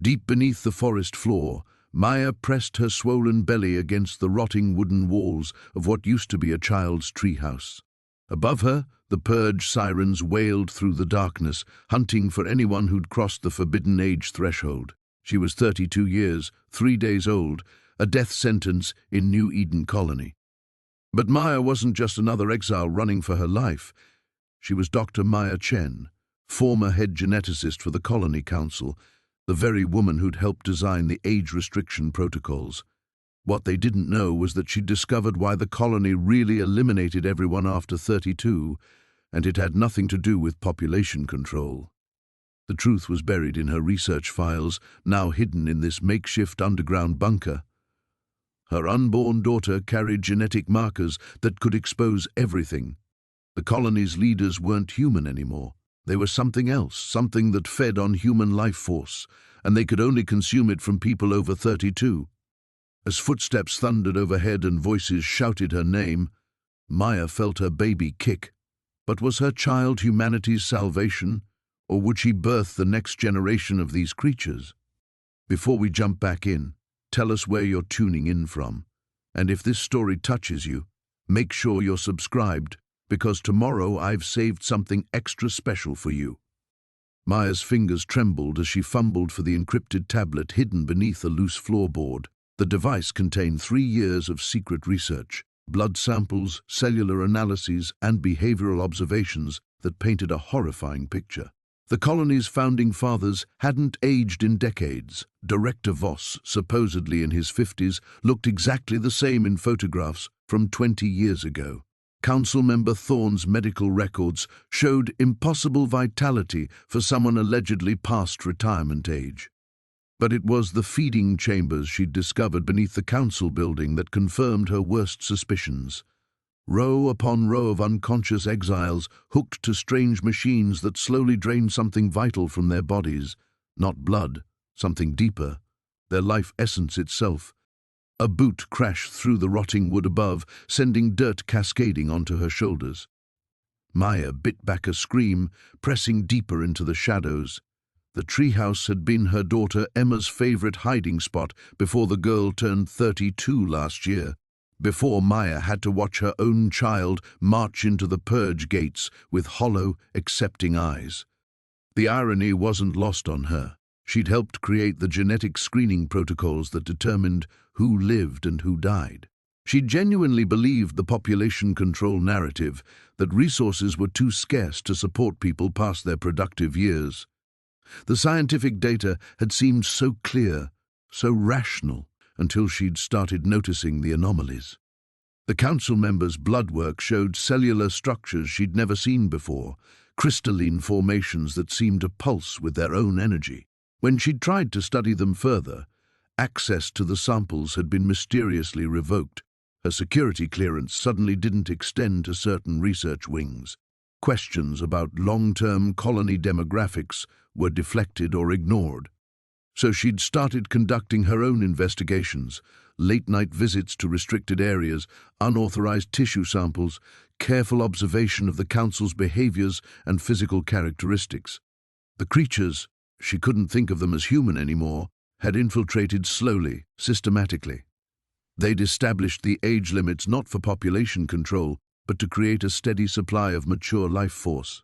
Deep beneath the forest floor, Maya pressed her swollen belly against the rotting wooden walls of what used to be a child's treehouse. Above her, the purge sirens wailed through the darkness, hunting for anyone who'd crossed the forbidden age threshold. She was 32 years, 3 days old, a death sentence in New Eden Colony. But Maya wasn't just another exile running for her life. She was Dr. Maya Chen, former head geneticist for the Colony Council, the very woman who'd helped design the age restriction protocols. What they didn't know was that she'd discovered why the colony really eliminated everyone after 32, and it had nothing to do with population control. The truth was buried in her research files, now hidden in this makeshift underground bunker. Her unborn daughter carried genetic markers that could expose everything. The colony's leaders weren't human anymore. They were something else, something that fed on human life force, and they could only consume it from people over 32. As footsteps thundered overhead and voices shouted her name, Maya felt her baby kick. But was her child humanity's salvation, or would she birth the next generation of these creatures? Before we jump back in, tell us where you're tuning in from. And if this story touches you, make sure you're subscribed, because tomorrow I've saved something extra special for you. Maya's fingers trembled as she fumbled for the encrypted tablet hidden beneath a loose floorboard. The device contained 3 years of secret research, blood samples, cellular analyses, and behavioral observations that painted a horrifying picture. The colony's founding fathers hadn't aged in decades. Director Voss, supposedly in his 50s, looked exactly the same in photographs from 20 years ago. Council member Thorne's medical records showed impossible vitality for someone allegedly past retirement age. But it was the feeding chambers she'd discovered beneath the council building that confirmed her worst suspicions. Row upon row of unconscious exiles hooked to strange machines that slowly drained something vital from their bodies. Not blood, something deeper, their life essence itself. A boot crashed through the rotting wood above, sending dirt cascading onto her shoulders. Maya bit back a scream, pressing deeper into the shadows. The treehouse had been her daughter Emma's favorite hiding spot before the girl turned 32 last year, before Maya had to watch her own child march into the purge gates with hollow, accepting eyes. The irony wasn't lost on her. She'd helped create the genetic screening protocols that determined who lived and who died. She genuinely believed the population control narrative, that resources were too scarce to support people past their productive years. The scientific data had seemed so clear, so rational, until she'd started noticing the anomalies. The council members' blood work showed cellular structures she'd never seen before, crystalline formations that seemed to pulse with their own energy. When she'd tried to study them further, access to the samples had been mysteriously revoked. Her security clearance suddenly didn't extend to certain research wings. Questions about long-term colony demographics were deflected or ignored. So she'd started conducting her own investigations, late-night visits to restricted areas, unauthorized tissue samples, careful observation of the council's behaviors and physical characteristics. The creatures, she couldn't think of them as human anymore, had infiltrated slowly, systematically. They'd established the age limits not for population control, but to create a steady supply of mature life force.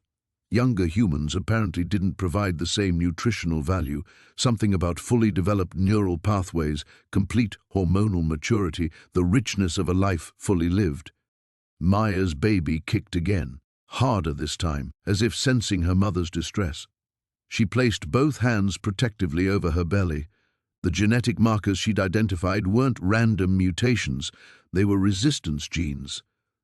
Younger humans apparently didn't provide the same nutritional value, something about fully developed neural pathways, complete hormonal maturity, the richness of a life fully lived. Maya's baby kicked again, harder this time, as if sensing her mother's distress. She placed both hands protectively over her belly. The genetic markers she'd identified weren't random mutations, they were resistance genes,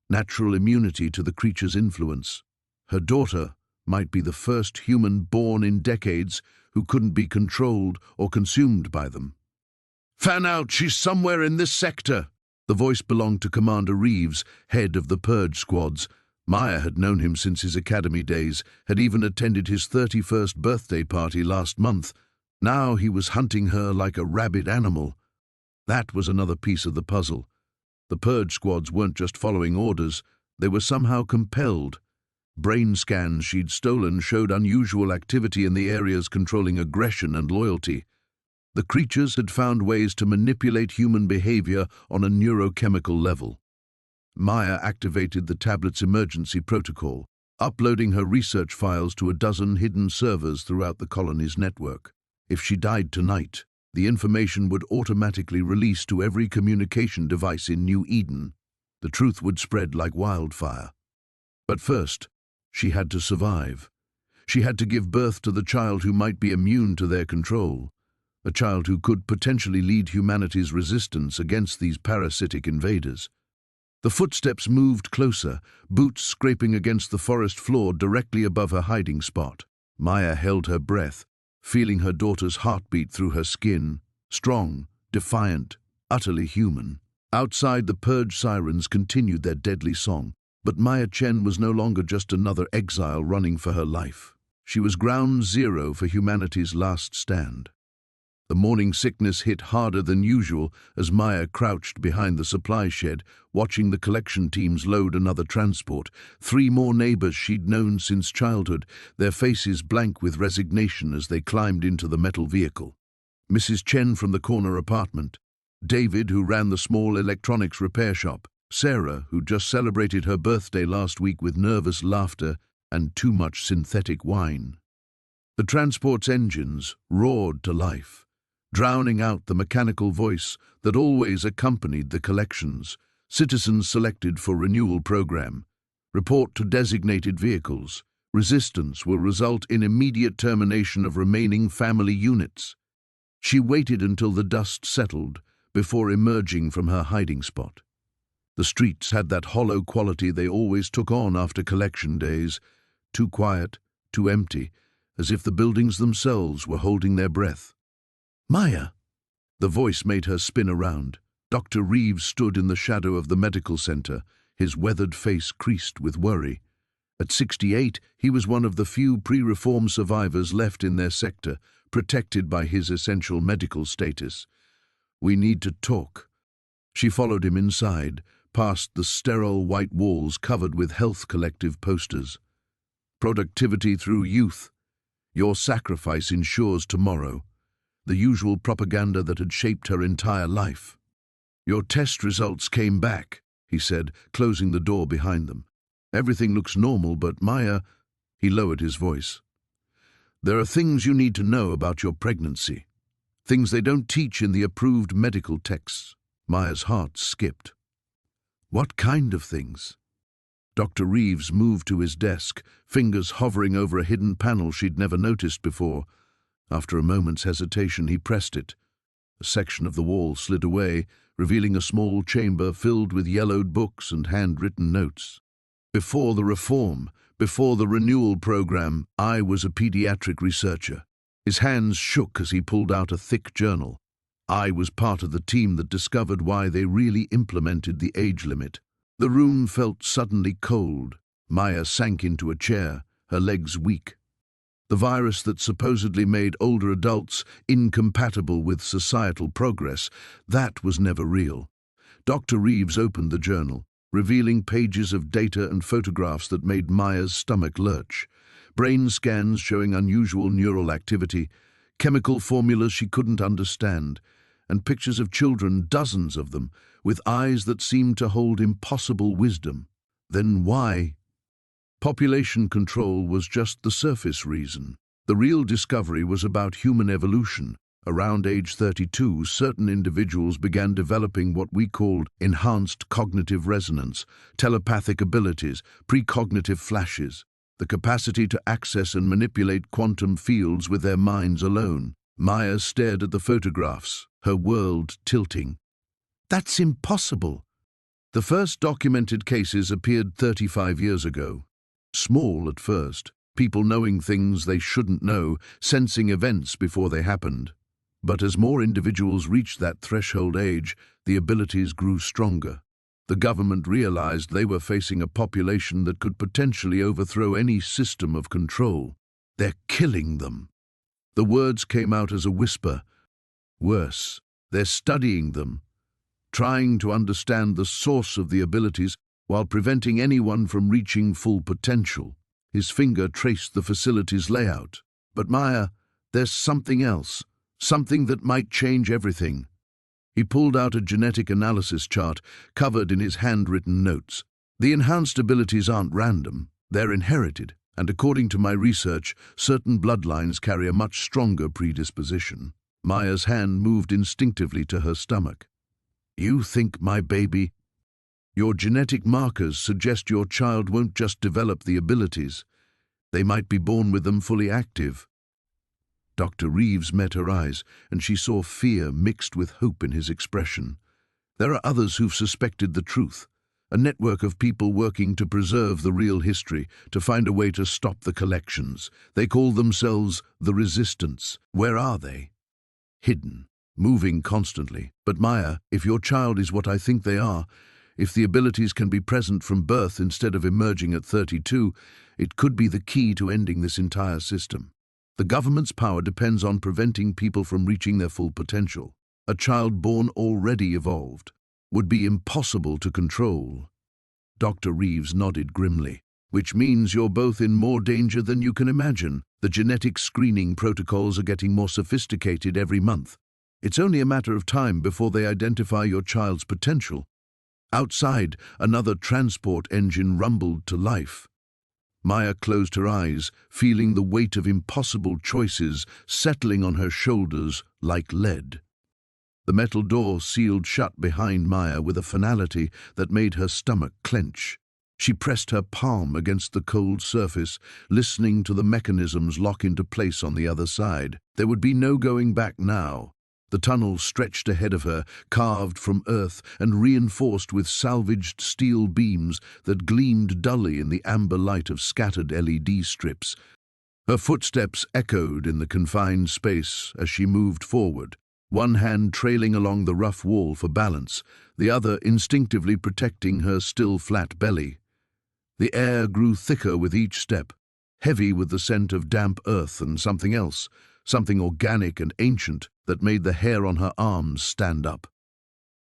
natural immunity to the creature's influence. Her daughter might be the first human born in decades who couldn't be controlled or consumed by them. "Fan out, she's somewhere in this sector!" The voice belonged to Commander Reeves, head of the Purge squads. Maya had known him since his academy days, had even attended his 31st birthday party last month. Now he was hunting her like a rabid animal. That was another piece of the puzzle. The Purge squads weren't just following orders, they were somehow compelled. Brain scans she'd stolen showed unusual activity in the areas controlling aggression and loyalty. The creatures had found ways to manipulate human behavior on a neurochemical level. Maya activated the tablet's emergency protocol, uploading her research files to a dozen hidden servers throughout the colony's network. If she died tonight, the information would automatically release to every communication device in New Eden. The truth would spread like wildfire. But first, she had to survive. She had to give birth to the child who might be immune to their control, a child who could potentially lead humanity's resistance against these parasitic invaders. The footsteps moved closer, boots scraping against the forest floor directly above her hiding spot. Maya held her breath, feeling her daughter's heartbeat through her skin, strong, defiant, utterly human. Outside, the purge sirens continued their deadly song, but Maya Chen was no longer just another exile running for her life. She was ground zero for humanity's last stand. The morning sickness hit harder than usual as Maya crouched behind the supply shed, watching the collection teams load another transport. 3 more neighbors she'd known since childhood, their faces blank with resignation as they climbed into the metal vehicle. Mrs. Chen from the corner apartment, David, who ran the small electronics repair shop, Sarah, who just celebrated her birthday last week with nervous laughter and too much synthetic wine. The transport's engines roared to life, drowning out the mechanical voice that always accompanied the collections. Citizens selected for renewal program. Report to designated vehicles. Resistance will result in immediate termination of remaining family units. She waited until the dust settled before emerging from her hiding spot. The streets had that hollow quality they always took on after collection days, too quiet, too empty, as if the buildings themselves were holding their breath. Maya! The voice made her spin around. Dr. Reeves stood in the shadow of the medical center, his weathered face creased with worry. At 68, he was one of the few pre-reform survivors left in their sector, protected by his essential medical status. "We need to talk." She followed him inside, past the sterile white walls covered with health collective posters. "Productivity through youth. Your sacrifice ensures tomorrow." The usual propaganda that had shaped her entire life. "Your test results came back," he said, closing the door behind them. "Everything looks normal, but Maya," he lowered his voice, "there are things you need to know about your pregnancy. Things they don't teach in the approved medical texts." Maya's heart skipped. "What kind of things?" Dr. Reeves moved to his desk, fingers hovering over a hidden panel she'd never noticed before. After a moment's hesitation, he pressed it. A section of the wall slid away, revealing a small chamber filled with yellowed books and handwritten notes. "Before the reform, before the renewal program, I was a pediatric researcher." His hands shook as he pulled out a thick journal. "I was part of the team that discovered why they really implemented the age limit." The room felt suddenly cold. Maya sank into a chair, her legs weak. The virus that supposedly made older adults incompatible with societal progress, that was never real. Dr. Reeves opened the journal, revealing pages of data and photographs that made Maya's stomach lurch. Brain scans showing unusual neural activity, chemical formulas she couldn't understand, and pictures of children, dozens of them, with eyes that seemed to hold impossible wisdom. Then why? Population control was just the surface reason. The real discovery was about human evolution. Around age 32, certain individuals began developing what we called enhanced cognitive resonance, telepathic abilities, precognitive flashes, the capacity to access and manipulate quantum fields with their minds alone. Maya stared at the photographs, her world tilting. "That's impossible." The first documented cases appeared 35 years ago. Small at first, people knowing things they shouldn't know, sensing events before they happened. But as more individuals reached that threshold age, the abilities grew stronger. The government realized they were facing a population that could potentially overthrow any system of control. "They're killing them." The words came out as a whisper. Worse, they're studying them, trying to understand the source of the abilities while preventing anyone from reaching full potential. His finger traced the facility's layout. "But Maya, there's something else. Something that might change everything. He pulled out a genetic analysis chart covered in his handwritten notes. The enhanced abilities aren't random, they're inherited, and according to my research, certain bloodlines carry a much stronger predisposition. Maya's hand moved instinctively to her stomach. You think my baby? Your genetic markers suggest your child won't just develop the abilities. They might be born with them fully active. Dr. Reeves met her eyes, and she saw fear mixed with hope in his expression. There are others who've suspected the truth, a network of people working to preserve the real history, to find a way to stop the collections. They call themselves the Resistance. Where are they? Hidden, moving constantly. But Maya, if your child is what I think they are, if the abilities can be present from birth instead of emerging at 32, it could be the key to ending this entire system. The government's power depends on preventing people from reaching their full potential. A child born already evolved would be impossible to control. Dr. Reeves nodded grimly. Which means you're both in more danger than you can imagine. The genetic screening protocols are getting more sophisticated every month. It's only a matter of time before they identify your child's potential. Outside, another transport engine rumbled to life. Maya closed her eyes, feeling the weight of impossible choices settling on her shoulders like lead. The metal door sealed shut behind Maya with a finality that made her stomach clench. She pressed her palm against the cold surface, listening to the mechanisms lock into place on the other side. There would be no going back now. The tunnel stretched ahead of her, carved from earth and reinforced with salvaged steel beams that gleamed dully in the amber light of scattered LED strips. Her footsteps echoed in the confined space as she moved forward, one hand trailing along the rough wall for balance, the other instinctively protecting her still flat belly. The air grew thicker with each step, heavy with the scent of damp earth and something else, something organic and ancient that made the hair on her arms stand up.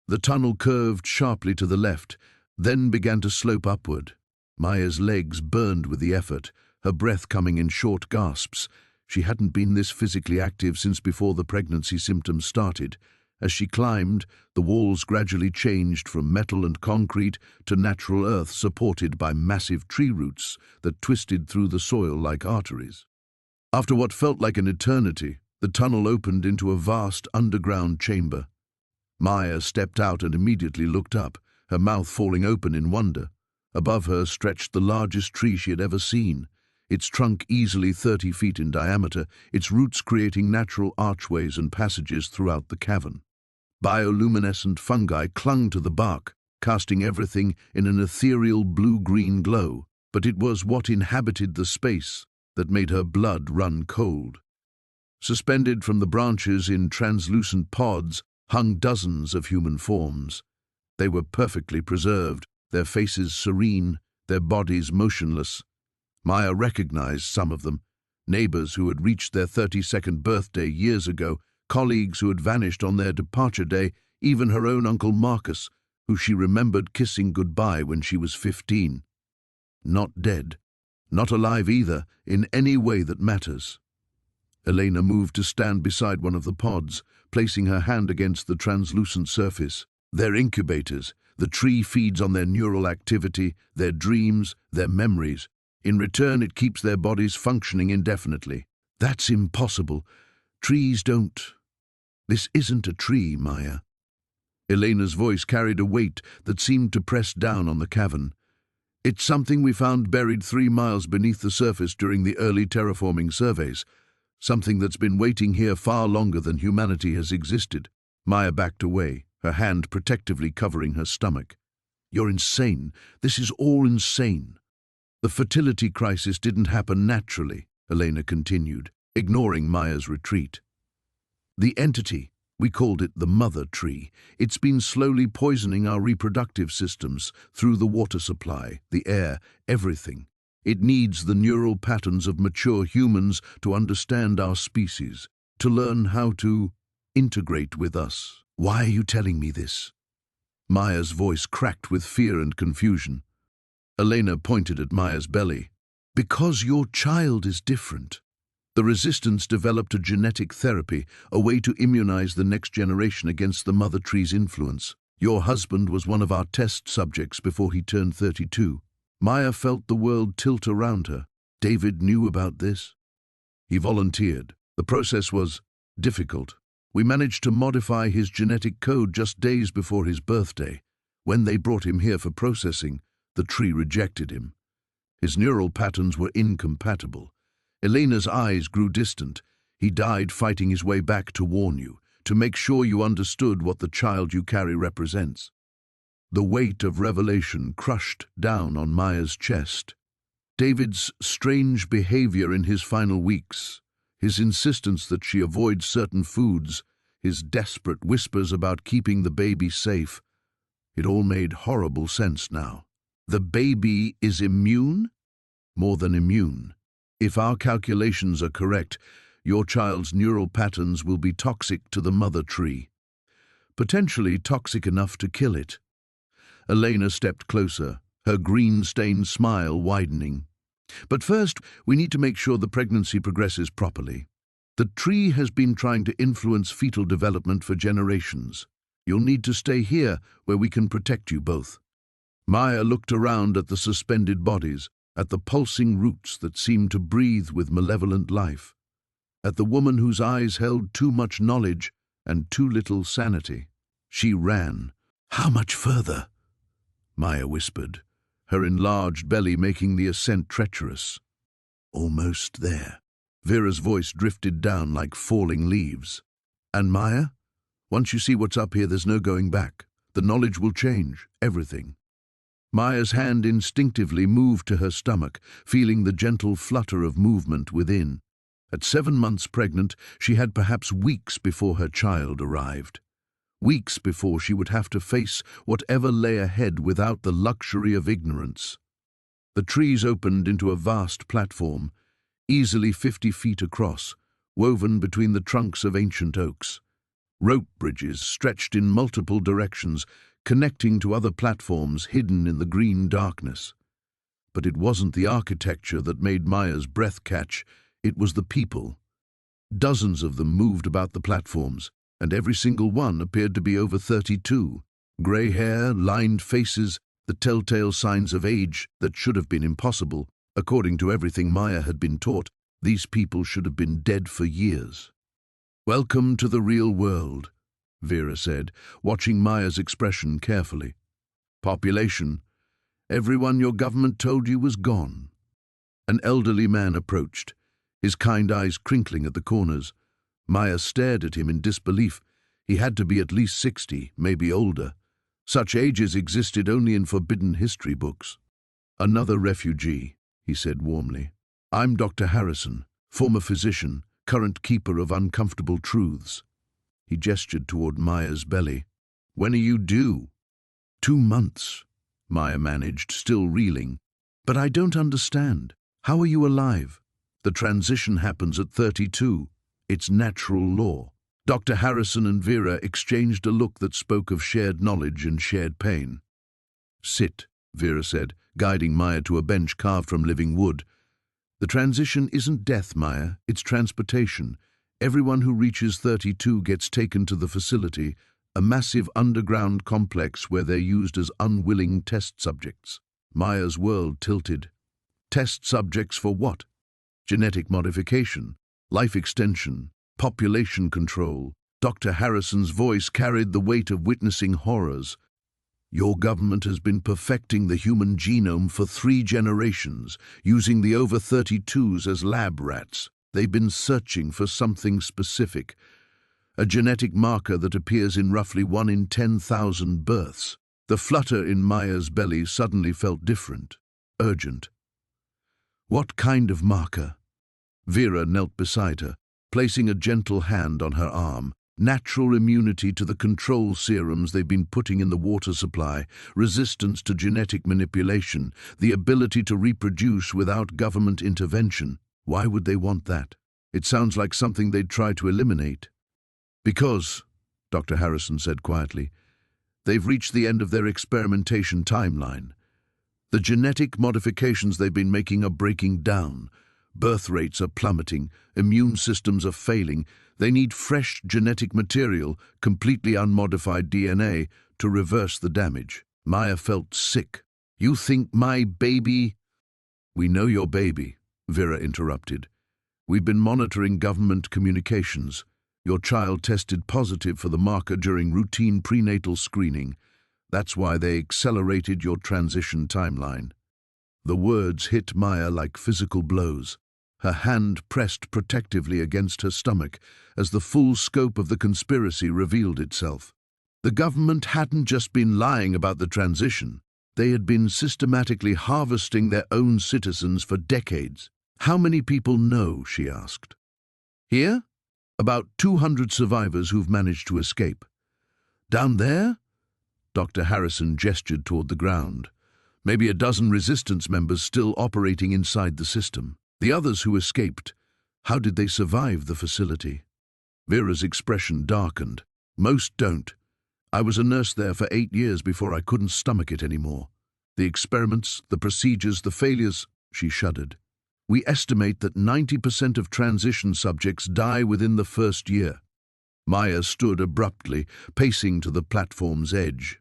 The tunnel curved sharply to the left, then began to slope upward. Maya's legs burned with the effort, her breath coming in short gasps. She hadn't been this physically active since before the pregnancy symptoms started. As she climbed, the walls gradually changed from metal and concrete to natural earth supported by massive tree roots that twisted through the soil like arteries. After what felt like an eternity, the tunnel opened into a vast underground chamber. Maya stepped out and immediately looked up, her mouth falling open in wonder. Above her stretched the largest tree she had ever seen, its trunk easily 30 feet in diameter, its roots creating natural archways and passages throughout the cavern. Bioluminescent fungi clung to the bark, casting everything in an ethereal blue-green glow, but it was what inhabited the space that made her blood run cold. Suspended from the branches in translucent pods hung dozens of human forms. They were perfectly preserved, their faces serene, their bodies motionless. Maya recognized some of them, neighbors who had reached their 32nd birthday years ago, colleagues who had vanished on their departure day, even her own Uncle Marcus, who she remembered kissing goodbye when she was 15. Not dead, not alive either, in any way that matters. Elena moved to stand beside one of the pods, placing her hand against the translucent surface. They're incubators. The tree feeds on their neural activity, their dreams, their memories. In return, it keeps their bodies functioning indefinitely. That's impossible. Trees don't. This isn't a tree, Maya. Elena's voice carried a weight that seemed to press down on the cavern. It's something we found buried 3 miles beneath the surface during the early terraforming surveys. Something that's been waiting here far longer than humanity has existed. Maya backed away, her hand protectively covering her stomach. You're insane. This is all insane. The fertility crisis didn't happen naturally, Elena continued, ignoring Maya's retreat. The entity, we called it the mother tree, it's been slowly poisoning our reproductive systems through the water supply, the air, everything. It needs the neural patterns of mature humans to understand our species, to learn how to integrate with us. Why are you telling me this? Maya's voice cracked with fear and confusion. Elena pointed at Maya's belly. Because your child is different. The resistance developed a genetic therapy, a way to immunize the next generation against the mother tree's influence. Your husband was one of our test subjects before he turned 32. Maya felt the world tilt around her. David knew about this. He volunteered. The process was difficult. We managed to modify his genetic code just days before his birthday. When they brought him here for processing, the tree rejected him. His neural patterns were incompatible. Elena's eyes grew distant. He died fighting his way back to warn you, to make sure you understood what the child you carry represents. The weight of revelation crushed down on Maya's chest. David's strange behavior in his final weeks, his insistence that she avoid certain foods, his desperate whispers about keeping the baby safe, it all made horrible sense now. The baby is immune? More than immune. If our calculations are correct, your child's neural patterns will be toxic to the mother tree. Potentially toxic enough to kill it. Elena stepped closer, her green-stained smile widening. But first, we need to make sure the pregnancy progresses properly. The tree has been trying to influence fetal development for generations. You'll need to stay here, where we can protect you both. Maya looked around at the suspended bodies, at the pulsing roots that seemed to breathe with malevolent life, at the woman whose eyes held too much knowledge and too little sanity. She ran. "How much further?" Maya whispered, her enlarged belly making the ascent treacherous. "Almost there." Vera's voice drifted down like falling leaves. "And Maya? Once you see what's up here, there's no going back. The knowledge will change everything." Maya's hand instinctively moved to her stomach, feeling the gentle flutter of movement within. At 7 months pregnant, she had perhaps weeks before her child arrived. Weeks before she would have to face whatever lay ahead without the luxury of ignorance. The trees opened into a vast platform, easily 50 feet across, woven between the trunks of ancient oaks. Rope bridges stretched in multiple directions, connecting to other platforms hidden in the green darkness. But it wasn't the architecture that made Maya's breath catch, it was the people. Dozens of them moved about the platforms, and every single one appeared to be over 32. Grey hair, lined faces, the telltale signs of age that should have been impossible. According to everything Maya had been taught, these people should have been dead for years. "Welcome to the real world," Vera said, watching Maya's expression carefully. "Population, everyone your government told you was gone." An elderly man approached, his kind eyes crinkling at the corners. Maya stared at him in disbelief. He had to be at least 60, maybe older. Such ages existed only in forbidden history books. "Another refugee," he said warmly. "I'm Dr. Harrison, former physician, current keeper of uncomfortable truths." He gestured toward Maya's belly. "When are you due?" 2 months, Maya managed, still reeling. "But I don't understand. How are you alive?" "The transition happens at 32. It's natural law." Dr. Harrison and Vera exchanged a look that spoke of shared knowledge and shared pain. "Sit," Vera said, guiding Maya to a bench carved from living wood. "The transition isn't death, Maya, it's transportation. Everyone who reaches 32 gets taken to the facility, a massive underground complex where they're used as unwilling test subjects." Maya's world tilted. Test subjects for what? Genetic modification, life extension, population control. Dr. Harrison's voice carried the weight of witnessing horrors. "Your government has been perfecting the human genome for 3 generations, using the over 32s as lab rats. They've been searching for something specific, a genetic marker that appears in roughly 1 in 10,000 births." The flutter in Maya's belly suddenly felt different, urgent. "What kind of marker?" Vera knelt beside her, placing a gentle hand on her arm. "Natural immunity to the control serums they've been putting in the water supply, resistance to genetic manipulation, the ability to reproduce without government intervention." Why would they want that? It sounds like something they'd try to eliminate. "Because," Dr. Harrison said quietly, "they've reached the end of their experimentation timeline. The genetic modifications they've been making are breaking down. Birth rates are plummeting, immune systems are failing. They need fresh genetic material, completely unmodified DNA, to reverse the damage. Maya felt sick. You think my baby? We know your baby, Vera interrupted. We've been monitoring government communications. Your child tested positive for the marker during routine prenatal screening. That's why they accelerated your transition timeline. The words hit Maya like physical blows. Her hand pressed protectively against her stomach as the full scope of the conspiracy revealed itself. The government hadn't just been lying about the transition. They had been systematically harvesting their own citizens for decades. How many people know? She asked. Here? About 200 survivors who've managed to escape. Down there? Dr. Harrison gestured toward the ground. Maybe a dozen resistance members still operating inside the system. The others who escaped, how did they survive the facility? Vera's expression darkened. Most don't. I was a nurse there for 8 years before I couldn't stomach it anymore. The experiments, the procedures, the failures, she shuddered. We estimate that 90% of transition subjects die within the first year. Maya stood abruptly, pacing to the platform's edge.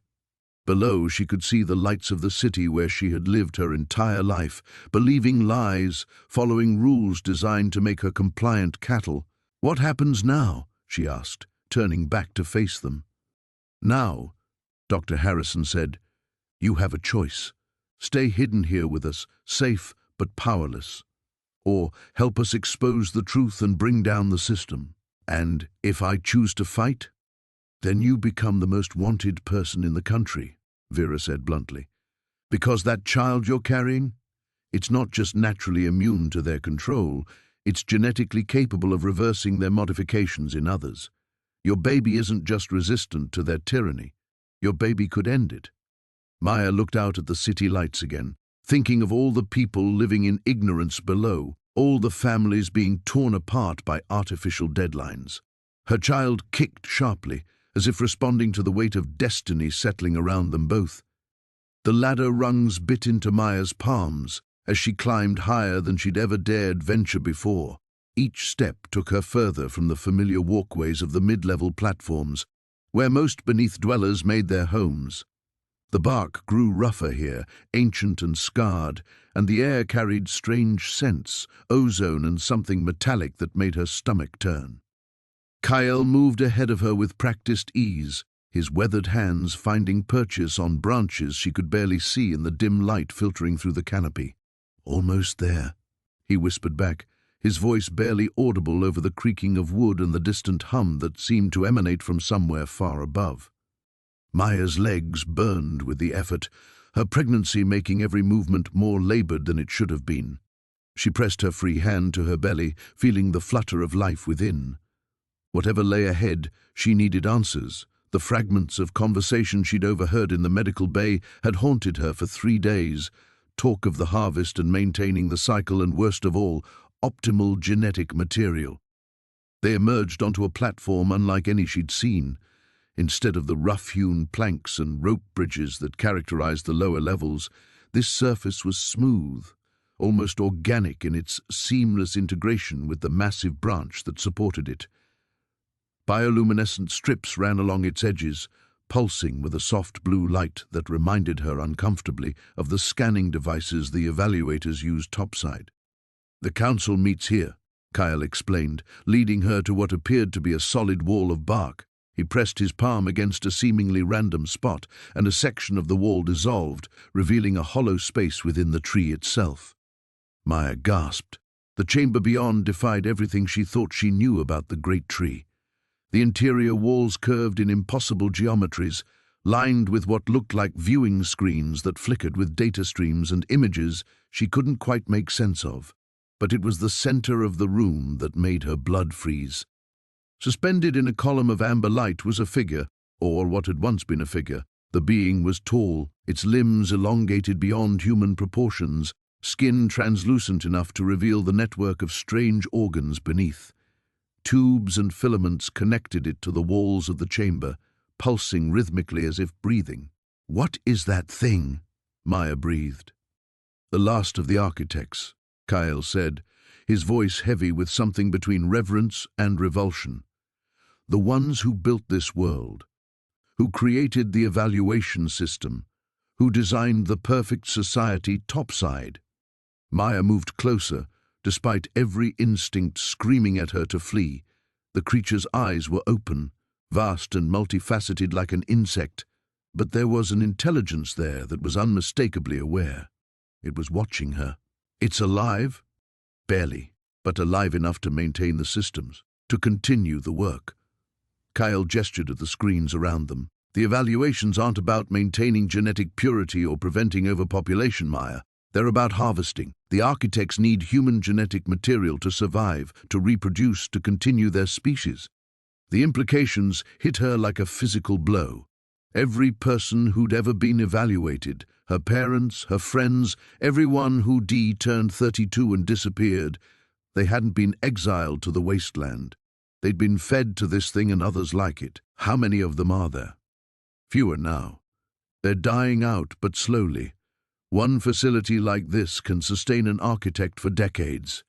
Below, she could see the lights of the city where she had lived her entire life, believing lies, following rules designed to make her compliant cattle. What happens now? She asked, turning back to face them. Now, Dr. Harrison said, you have a choice. Stay hidden here with us, safe but powerless. Or help us expose the truth and bring down the system. And if I choose to fight, then you become the most wanted person in the country, Vera said bluntly. Because that child you're carrying, it's not just naturally immune to their control, it's genetically capable of reversing their modifications in others. Your baby isn't just resistant to their tyranny. Your baby could end it. Maya looked out at the city lights again, thinking of all the people living in ignorance below, all the families being torn apart by artificial deadlines. Her child kicked sharply, as if responding to the weight of destiny settling around them both. The ladder rungs bit into Maya's palms as she climbed higher than she'd ever dared venture before. Each step took her further from the familiar walkways of the mid-level platforms, where most beneath dwellers made their homes. The bark grew rougher here, ancient and scarred, and the air carried strange scents, ozone and something metallic that made her stomach turn. Kyle moved ahead of her with practiced ease, his weathered hands finding purchase on branches she could barely see in the dim light filtering through the canopy. Almost there, he whispered back, his voice barely audible over the creaking of wood and the distant hum that seemed to emanate from somewhere far above. Maya's legs burned with the effort, her pregnancy making every movement more labored than it should have been. She pressed her free hand to her belly, feeling the flutter of life within. Whatever lay ahead, she needed answers. The fragments of conversation she'd overheard in the medical bay had haunted her for 3 days. Talk of the harvest and maintaining the cycle and, worst of all, optimal genetic material. They emerged onto a platform unlike any she'd seen. Instead of the rough-hewn planks and rope bridges that characterized the lower levels, this surface was smooth, almost organic in its seamless integration with the massive branch that supported it. Bioluminescent strips ran along its edges, pulsing with a soft blue light that reminded her uncomfortably of the scanning devices the evaluators used topside. The council meets here, Kyle explained, leading her to what appeared to be a solid wall of bark. He pressed his palm against a seemingly random spot, and a section of the wall dissolved, revealing a hollow space within the tree itself. Maya gasped. The chamber beyond defied everything she thought she knew about the great tree. The interior walls curved in impossible geometries, lined with what looked like viewing screens that flickered with data streams and images she couldn't quite make sense of. But it was the center of the room that made her blood freeze. Suspended in a column of amber light was a figure, or what had once been a figure. The being was tall, its limbs elongated beyond human proportions, skin translucent enough to reveal the network of strange organs beneath. Tubes and filaments connected it to the walls of the chamber, pulsing rhythmically as if breathing. "What is that thing?" Maya breathed. "The last of the architects," Kyle said, his voice heavy with something between reverence and revulsion. The ones who built this world, who created the evaluation system, who designed the perfect society topside. Maya moved closer, despite every instinct screaming at her to flee. The creature's eyes were open, vast and multifaceted like an insect, but there was an intelligence there that was unmistakably aware. It was watching her. It's alive? Barely, but alive enough to maintain the systems, to continue the work. Kyle gestured at the screens around them. The evaluations aren't about maintaining genetic purity or preventing overpopulation, Maya. They're about harvesting. The architects need human genetic material to survive, to reproduce, to continue their species. The implications hit her like a physical blow. Every person who'd ever been evaluated, her parents, her friends, everyone who turned 32 and disappeared, they hadn't been exiled to the wasteland. They'd been fed to this thing and others like it. How many of them are there? Fewer now. They're dying out, but slowly. One facility like this can sustain an architect for decades.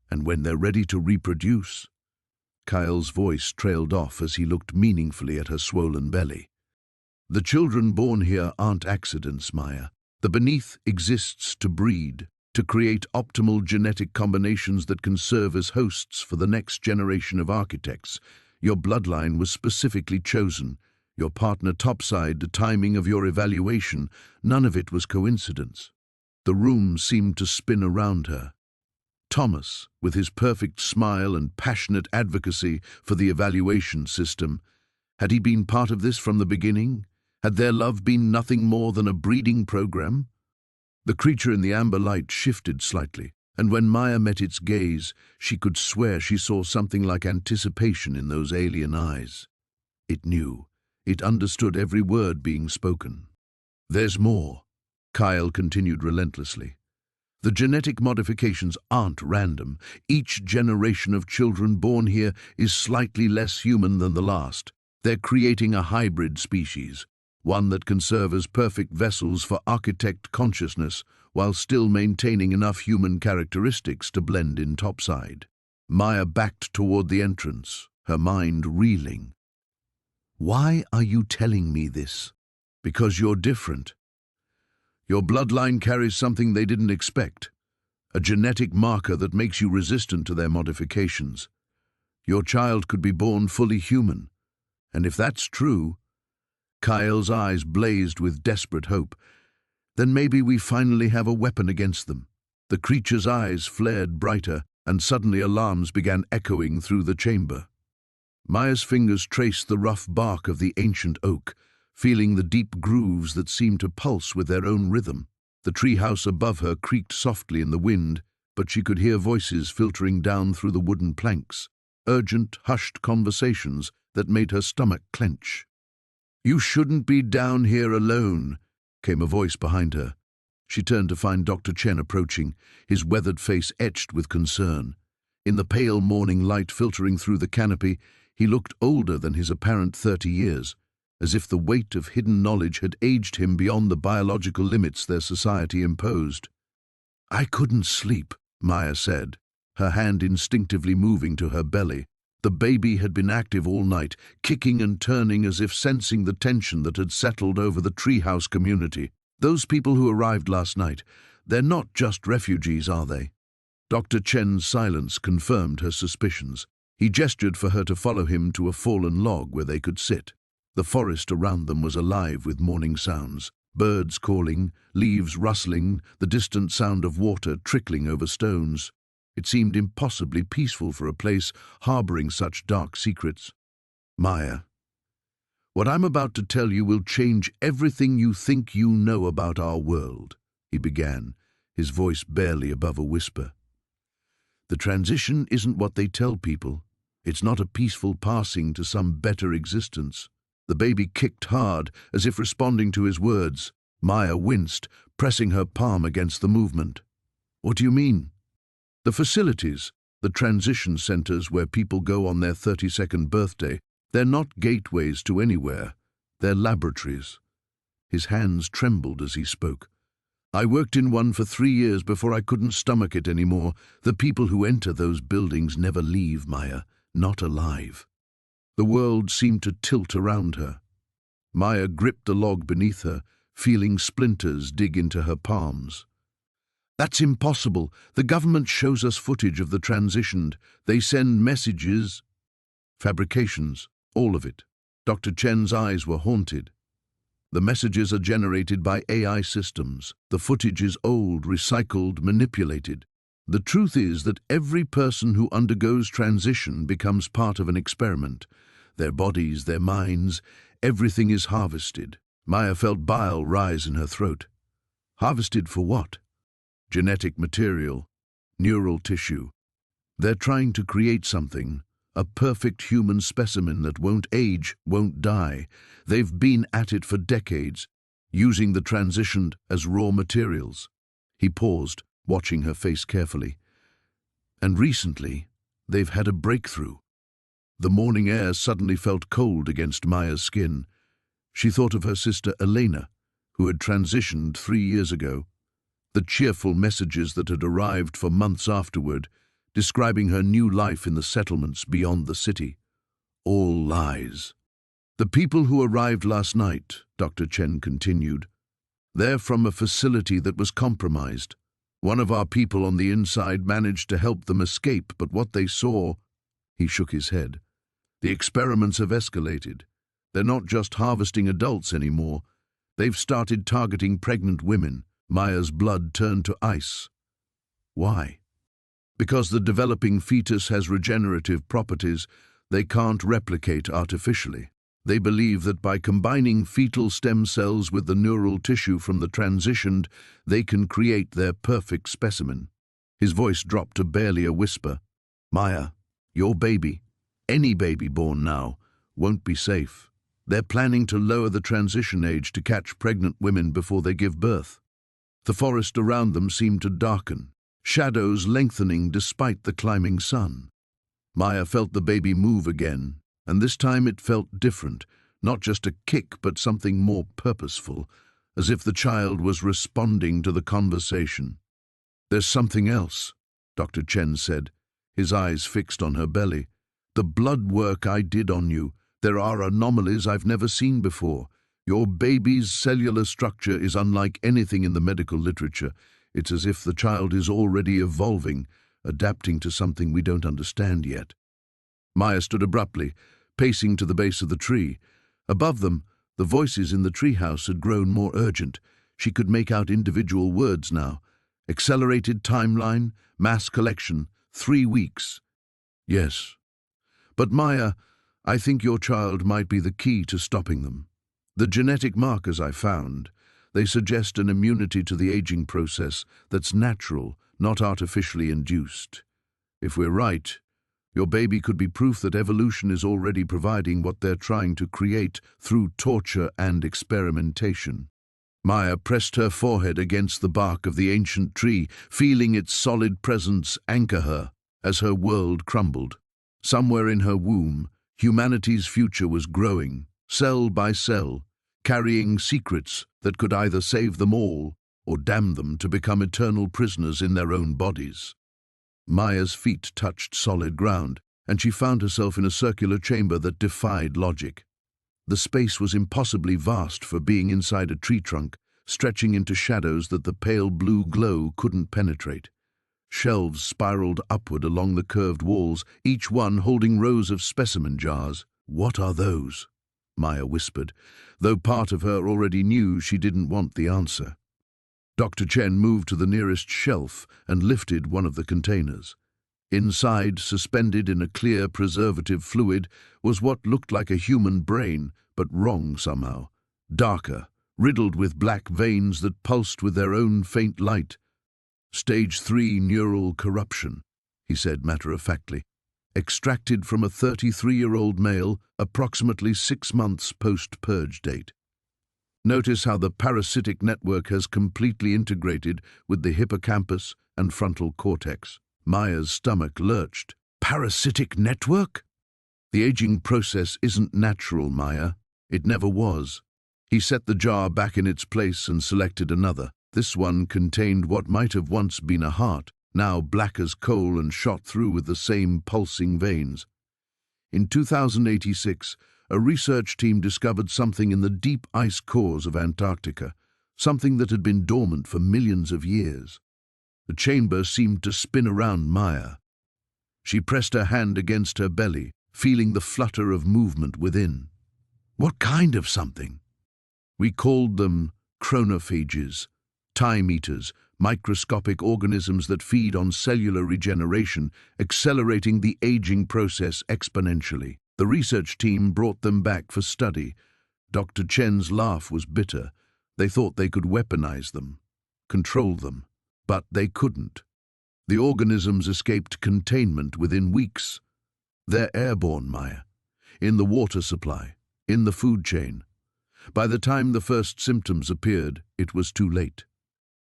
And when they're ready to reproduce... Kyle's voice trailed off as he looked meaningfully at her swollen belly. The children born here aren't accidents, Maya. The beneath exists to breed, to create optimal genetic combinations that can serve as hosts for the next generation of architects. Your bloodline was specifically chosen. Your partner topside, the timing of your evaluation, none of it was coincidence. The room seemed to spin around her. Thomas, with his perfect smile and passionate advocacy for the evaluation system, had he been part of this from the beginning? Had their love been nothing more than a breeding program? The creature in the amber light shifted slightly, and when Maya met its gaze, she could swear she saw something like anticipation in those alien eyes. It knew. It understood every word being spoken. There's more, Kyle continued relentlessly. The genetic modifications aren't random. Each generation of children born here is slightly less human than the last. They're creating a hybrid species, one that can serve as perfect vessels for architect consciousness while still maintaining enough human characteristics to blend in topside. Maya backed toward the entrance, her mind reeling. Why are you telling me this? Because you're different. Your bloodline carries something they didn't expect, a genetic marker that makes you resistant to their modifications. Your child could be born fully human, and if that's true, Kyle's eyes blazed with desperate hope, then maybe we finally have a weapon against them. The creature's eyes flared brighter, and suddenly alarms began echoing through the chamber. Maya's fingers traced the rough bark of the ancient oak, feeling the deep grooves that seemed to pulse with their own rhythm. The treehouse above her creaked softly in the wind, but she could hear voices filtering down through the wooden planks, urgent, hushed conversations that made her stomach clench. "You shouldn't be down here alone," came a voice behind her. She turned to find Dr. Chen approaching, his weathered face etched with concern. In the pale morning light filtering through the canopy, he looked older than his apparent 30 years, as if the weight of hidden knowledge had aged him beyond the biological limits their society imposed. "I couldn't sleep," Maya said, her hand instinctively moving to her belly. The baby had been active all night, kicking and turning as if sensing the tension that had settled over the treehouse community. "Those people who arrived last night, they're not just refugees, are they?" Dr. Chen's silence confirmed her suspicions. He gestured for her to follow him to a fallen log where they could sit. The forest around them was alive with morning sounds. Birds calling, leaves rustling, the distant sound of water trickling over stones. It seemed impossibly peaceful for a place harboring such dark secrets. "Maya, what I'm about to tell you will change everything you think you know about our world," he began, his voice barely above a whisper. "The transition isn't what they tell people. It's not a peaceful passing to some better existence." The baby kicked hard, as if responding to his words. Maya winced, pressing her palm against the movement. "What do you mean?" "The facilities, the transition centers where people go on their 32nd birthday, they're not gateways to anywhere. They're laboratories." His hands trembled as he spoke. I worked in one for 3 years before I couldn't stomach it anymore. The people who enter those buildings never leave, Maya, not alive. The world seemed to tilt around her. Maya gripped the log beneath her, feeling splinters dig into her palms. That's impossible. The government shows us footage of the transitioned. They send messages. Fabrications, all of it. Dr. Chen's eyes were haunted. The messages are generated by AI systems. The footage is old, recycled, manipulated. The truth is that every person who undergoes transition becomes part of an experiment. Their bodies, their minds, everything is harvested. Maya felt bile rise in her throat. Harvested for what? Genetic material, neural tissue. They're trying to create something, a perfect human specimen that won't age, won't die. They've been at it for decades, using the transitioned as raw materials. He paused, watching her face carefully. And recently, they've had a breakthrough. The morning air suddenly felt cold against Maya's skin. She thought of her sister Elena, who had transitioned 3 years ago. The cheerful messages that had arrived for months afterward, describing her new life in the settlements beyond the city. All lies. The people who arrived last night, Dr. Chen continued, they're from a facility that was compromised. One of our people on the inside managed to help them escape, but what they saw, he shook his head. The experiments have escalated. They're not just harvesting adults anymore. They've started targeting pregnant women. Maya's blood turned to ice. Why? Because the developing fetus has regenerative properties they can't replicate artificially. They believe that by combining fetal stem cells with the neural tissue from the transitioned, they can create their perfect specimen. His voice dropped to barely a whisper. Maya, your baby, any baby born now, won't be safe. They're planning to lower the transition age to catch pregnant women before they give birth. The forest around them seemed to darken, shadows lengthening despite the climbing sun. Maya felt the baby move again, and this time it felt different, not just a kick but something more purposeful, as if the child was responding to the conversation. There's something else, Dr. Chen said, his eyes fixed on her belly. The blood work I did on you, there are anomalies I've never seen before. Your baby's cellular structure is unlike anything in the medical literature. It's as if the child is already evolving, adapting to something we don't understand yet. Maya stood abruptly, pacing to the base of the tree. Above them, the voices in the treehouse had grown more urgent. She could make out individual words now. Accelerated timeline, mass collection, 3 weeks. Yes. But Maya, I think your child might be the key to stopping them. The genetic markers I found, they suggest an immunity to the aging process that's natural, not artificially induced. If we're right, your baby could be proof that evolution is already providing what they're trying to create through torture and experimentation. Maya pressed her forehead against the bark of the ancient tree, feeling its solid presence anchor her as her world crumbled. Somewhere in her womb, humanity's future was growing, cell by cell, carrying secrets that could either save them all or damn them to become eternal prisoners in their own bodies. Maya's feet touched solid ground, and she found herself in a circular chamber that defied logic. The space was impossibly vast for being inside a tree trunk, stretching into shadows that the pale blue glow couldn't penetrate. Shelves spiraled upward along the curved walls, each one holding rows of specimen jars. What are those? Maya whispered, though part of her already knew she didn't want the answer. Dr. Chen moved to the nearest shelf and lifted one of the containers. Inside, suspended in a clear preservative fluid, was what looked like a human brain, but wrong somehow. Darker, riddled with black veins that pulsed with their own faint light. Stage 3 neural corruption, he said matter-of-factly. Extracted from a 33-year-old male, approximately 6 months post-purge date. Notice how the parasitic network has completely integrated with the hippocampus and frontal cortex. Maya's stomach lurched. Parasitic network? The aging process isn't natural, Maya. It never was. He set the jar back in its place and selected another. This one contained what might have once been a heart, now black as coal and shot through with the same pulsing veins. In 2086, a research team discovered something in the deep ice cores of Antarctica, something that had been dormant for millions of years. The chamber seemed to spin around Maya. She pressed her hand against her belly, feeling the flutter of movement within. What kind of something? We called them chronophages, time eaters, microscopic organisms that feed on cellular regeneration, accelerating the aging process exponentially. The research team brought them back for study. Dr. Chen's laugh was bitter. They thought they could weaponize them, control them, but they couldn't. The organisms escaped containment within weeks. They're airborne, Maya, in the water supply, in the food chain. By the time the first symptoms appeared, it was too late.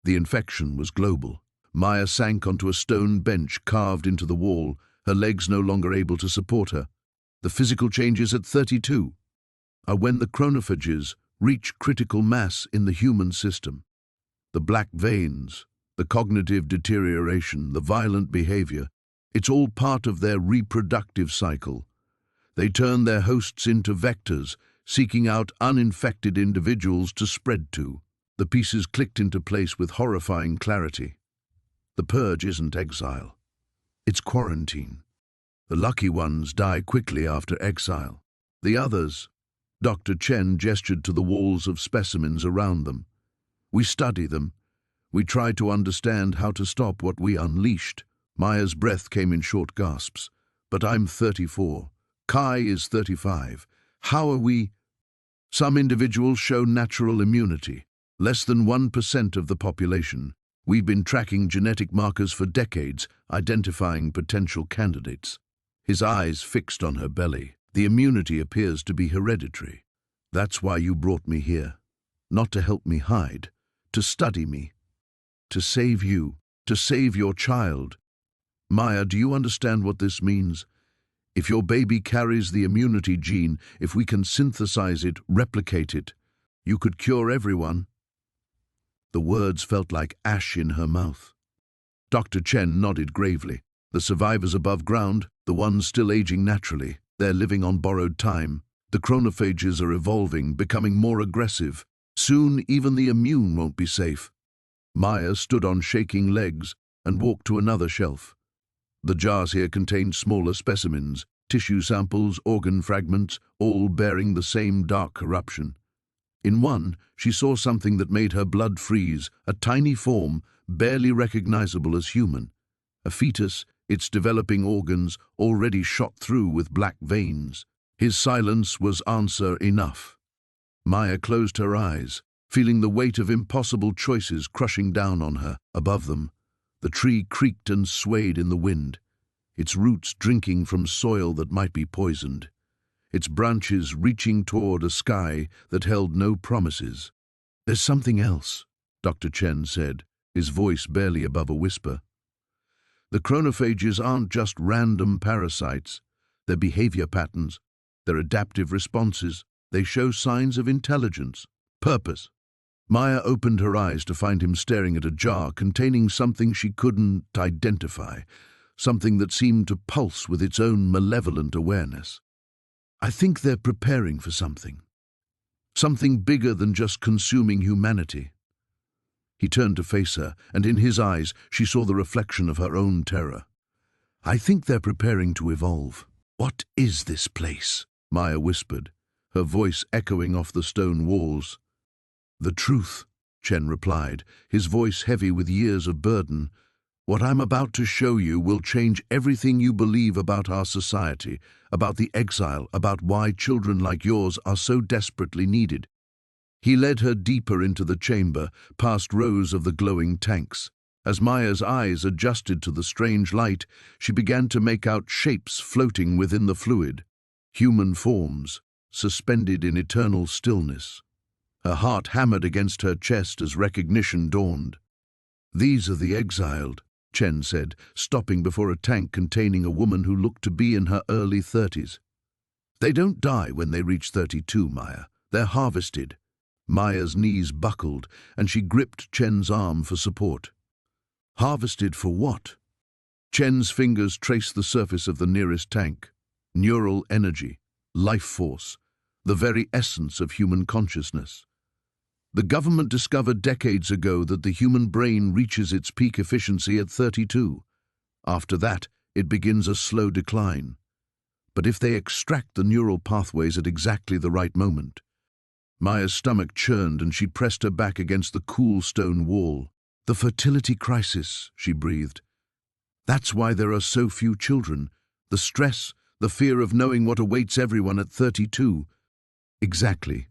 The infection was global. Maya sank onto a stone bench carved into the wall, her legs no longer able to support her. The physical changes at 32 are when the chronophages reach critical mass in the human system. The black veins, the cognitive deterioration, the violent behavior, it's all part of their reproductive cycle. They turn their hosts into vectors, seeking out uninfected individuals to spread to. The pieces clicked into place with horrifying clarity. The purge isn't exile. It's quarantine. The lucky ones die quickly after exile. The others, Dr. Chen gestured to the walls of specimens around them. We study them. We try to understand how to stop what we unleashed. Maya's breath came in short gasps. But I'm 34. Kai is 35. How are we? Some individuals show natural immunity. Less than 1% of the population. We've been tracking genetic markers for decades, identifying potential candidates. His eyes fixed on her belly. The immunity appears to be hereditary. That's why you brought me here. Not to help me hide, to study me, to save you, to save your child. Maya, do you understand what this means? If your baby carries the immunity gene, if we can synthesize it, replicate it, you could cure everyone. The words felt like ash in her mouth. Dr. Chen nodded gravely. The survivors above ground, the ones still aging naturally, they're living on borrowed time. The chronophages are evolving, becoming more aggressive. Soon even the immune won't be safe. Maya stood on shaking legs and walked to another shelf. The jars here contained smaller specimens, tissue samples, organ fragments, all bearing the same dark corruption. In one, she saw something that made her blood freeze, a tiny form, barely recognizable as human. A fetus, its developing organs already shot through with black veins. His silence was answer enough. Maya closed her eyes, feeling the weight of impossible choices crushing down on her. Above them, the tree creaked and swayed in the wind, its roots drinking from soil that might be poisoned, its branches reaching toward a sky that held no promises. There's something else, Dr. Chen said, his voice barely above a whisper. The chronophages aren't just random parasites. Their behavior patterns, their adaptive responses, they show signs of intelligence, purpose. Maya opened her eyes to find him staring at a jar containing something she couldn't identify, something that seemed to pulse with its own malevolent awareness. I think they're preparing for something bigger than just consuming humanity. He turned to face her, and in his eyes she saw the reflection of her own terror. I think they're preparing to evolve. What is this place? Maya whispered, her voice echoing off the stone walls. The truth, Chen replied, his voice heavy with years of burden. What I'm about to show you will change everything you believe about our society, about the exile, about why children like yours are so desperately needed. He led her deeper into the chamber, past rows of the glowing tanks. As Maya's eyes adjusted to the strange light, she began to make out shapes floating within the fluid, human forms, suspended in eternal stillness. Her heart hammered against her chest as recognition dawned. These are the exiled, Chen said, stopping before a tank containing a woman who looked to be in her early 30s. They don't die when they reach 32, Maya. They're harvested. Maya's knees buckled, and she gripped Chen's arm for support. Harvested for what? Chen's fingers traced the surface of the nearest tank. Neural energy, life force, the very essence of human consciousness. The government discovered decades ago that the human brain reaches its peak efficiency at 32. After that, it begins a slow decline. But if they extract the neural pathways at exactly the right moment. Maya's stomach churned and she pressed her back against the cool stone wall. The fertility crisis, she breathed. That's why there are so few children. The stress, the fear of knowing what awaits everyone at 32. Exactly.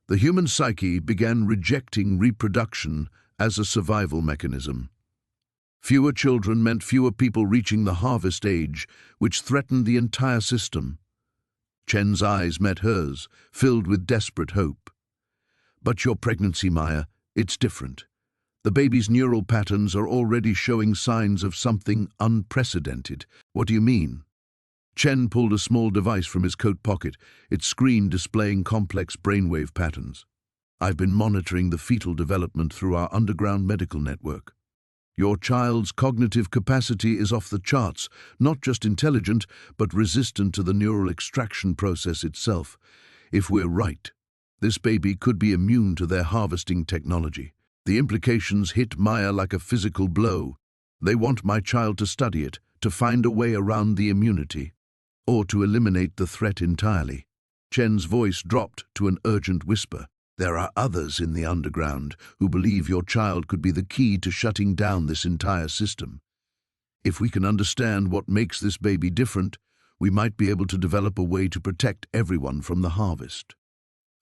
The human psyche began rejecting reproduction as a survival mechanism. Fewer children meant fewer people reaching the harvest age, which threatened the entire system. Chen's eyes met hers, filled with desperate hope. But your pregnancy, Maya, it's different. The baby's neural patterns are already showing signs of something unprecedented. What do you mean? Chen pulled a small device from his coat pocket, its screen displaying complex brainwave patterns. I've been monitoring the fetal development through our underground medical network. Your child's cognitive capacity is off the charts, not just intelligent, but resistant to the neural extraction process itself. If we're right, this baby could be immune to their harvesting technology. The implications hit Maya like a physical blow. They want my child to study it, to find a way around the immunity, or to eliminate the threat entirely. Chen's voice dropped to an urgent whisper. There are others in the underground who believe your child could be the key to shutting down this entire system. If we can understand what makes this baby different, we might be able to develop a way to protect everyone from the harvest.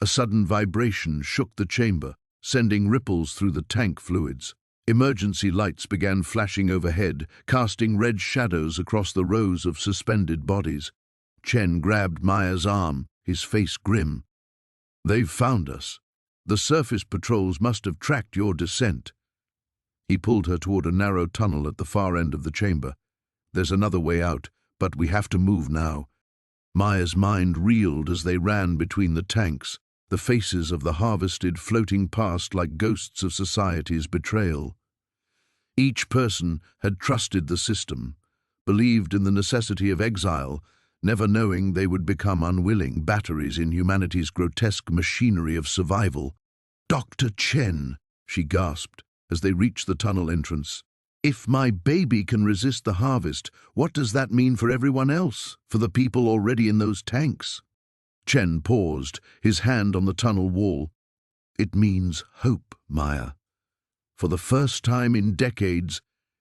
A sudden vibration shook the chamber, sending ripples through the tank fluids. Emergency lights began flashing overhead, casting red shadows across the rows of suspended bodies. Chen grabbed Maya's arm, his face grim. They've found us. The surface patrols must have tracked your descent. He pulled her toward a narrow tunnel at the far end of the chamber. There's another way out, but we have to move now. Maya's mind reeled as they ran between the tanks, the faces of the harvested floating past like ghosts of society's betrayal. Each person had trusted the system, believed in the necessity of exile, never knowing they would become unwilling batteries in humanity's grotesque machinery of survival. Dr. Chen, she gasped as they reached the tunnel entrance. If my baby can resist the harvest, what does that mean for everyone else, for the people already in those tanks? Chen paused, his hand on the tunnel wall. It means hope, Maya. For the first time in decades,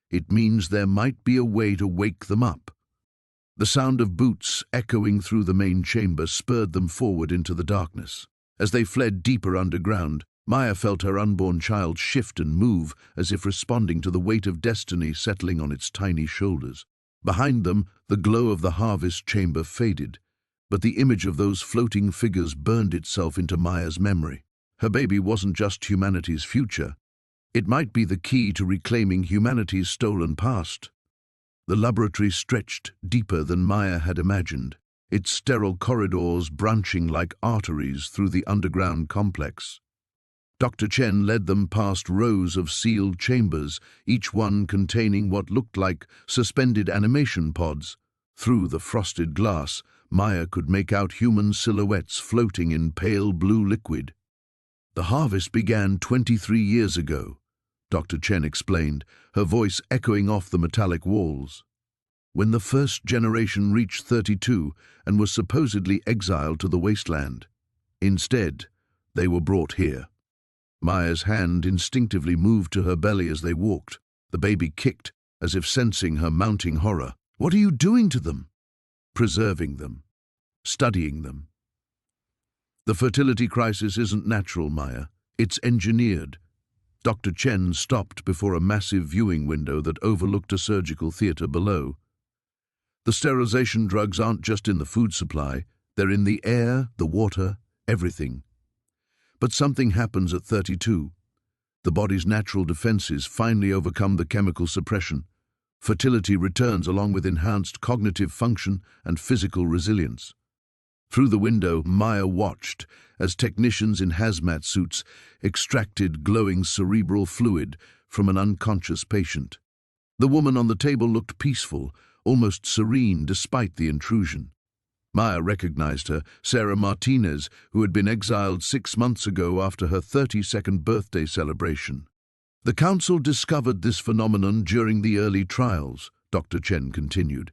it means there might be a way to wake them up. The sound of boots echoing through the main chamber spurred them forward into the darkness. As they fled deeper underground, Maya felt her unborn child shift and move as if responding to the weight of destiny settling on its tiny shoulders. Behind them, the glow of the harvest chamber faded, but the image of those floating figures burned itself into Maya's memory. Her baby wasn't just humanity's future. It might be the key to reclaiming humanity's stolen past. The laboratory stretched deeper than Maya had imagined, its sterile corridors branching like arteries through the underground complex. Dr. Chen led them past rows of sealed chambers, each one containing what looked like suspended animation pods. Through the frosted glass, Maya could make out human silhouettes floating in pale blue liquid. The harvest began 23 years ago, Dr. Chen explained, her voice echoing off the metallic walls. When the first generation reached 32 and was supposedly exiled to the wasteland. Instead, they were brought here. Maya's hand instinctively moved to her belly as they walked. The baby kicked, as if sensing her mounting horror. What are you doing to them? Preserving them. Studying them. The fertility crisis isn't natural, Maya. It's engineered. Dr. Chen stopped before a massive viewing window that overlooked a surgical theater below. The sterilization drugs aren't just in the food supply, they're in the air, the water, everything. But something happens at 32. The body's natural defenses finally overcome the chemical suppression. Fertility returns along with enhanced cognitive function and physical resilience. Through the window, Maya watched as technicians in hazmat suits extracted glowing cerebral fluid from an unconscious patient. The woman on the table looked peaceful, almost serene despite the intrusion. Maya recognized her, Sarah Martinez, who had been exiled 6 months ago after her 32nd birthday celebration. The council discovered this phenomenon during the early trials, Dr. Chen continued.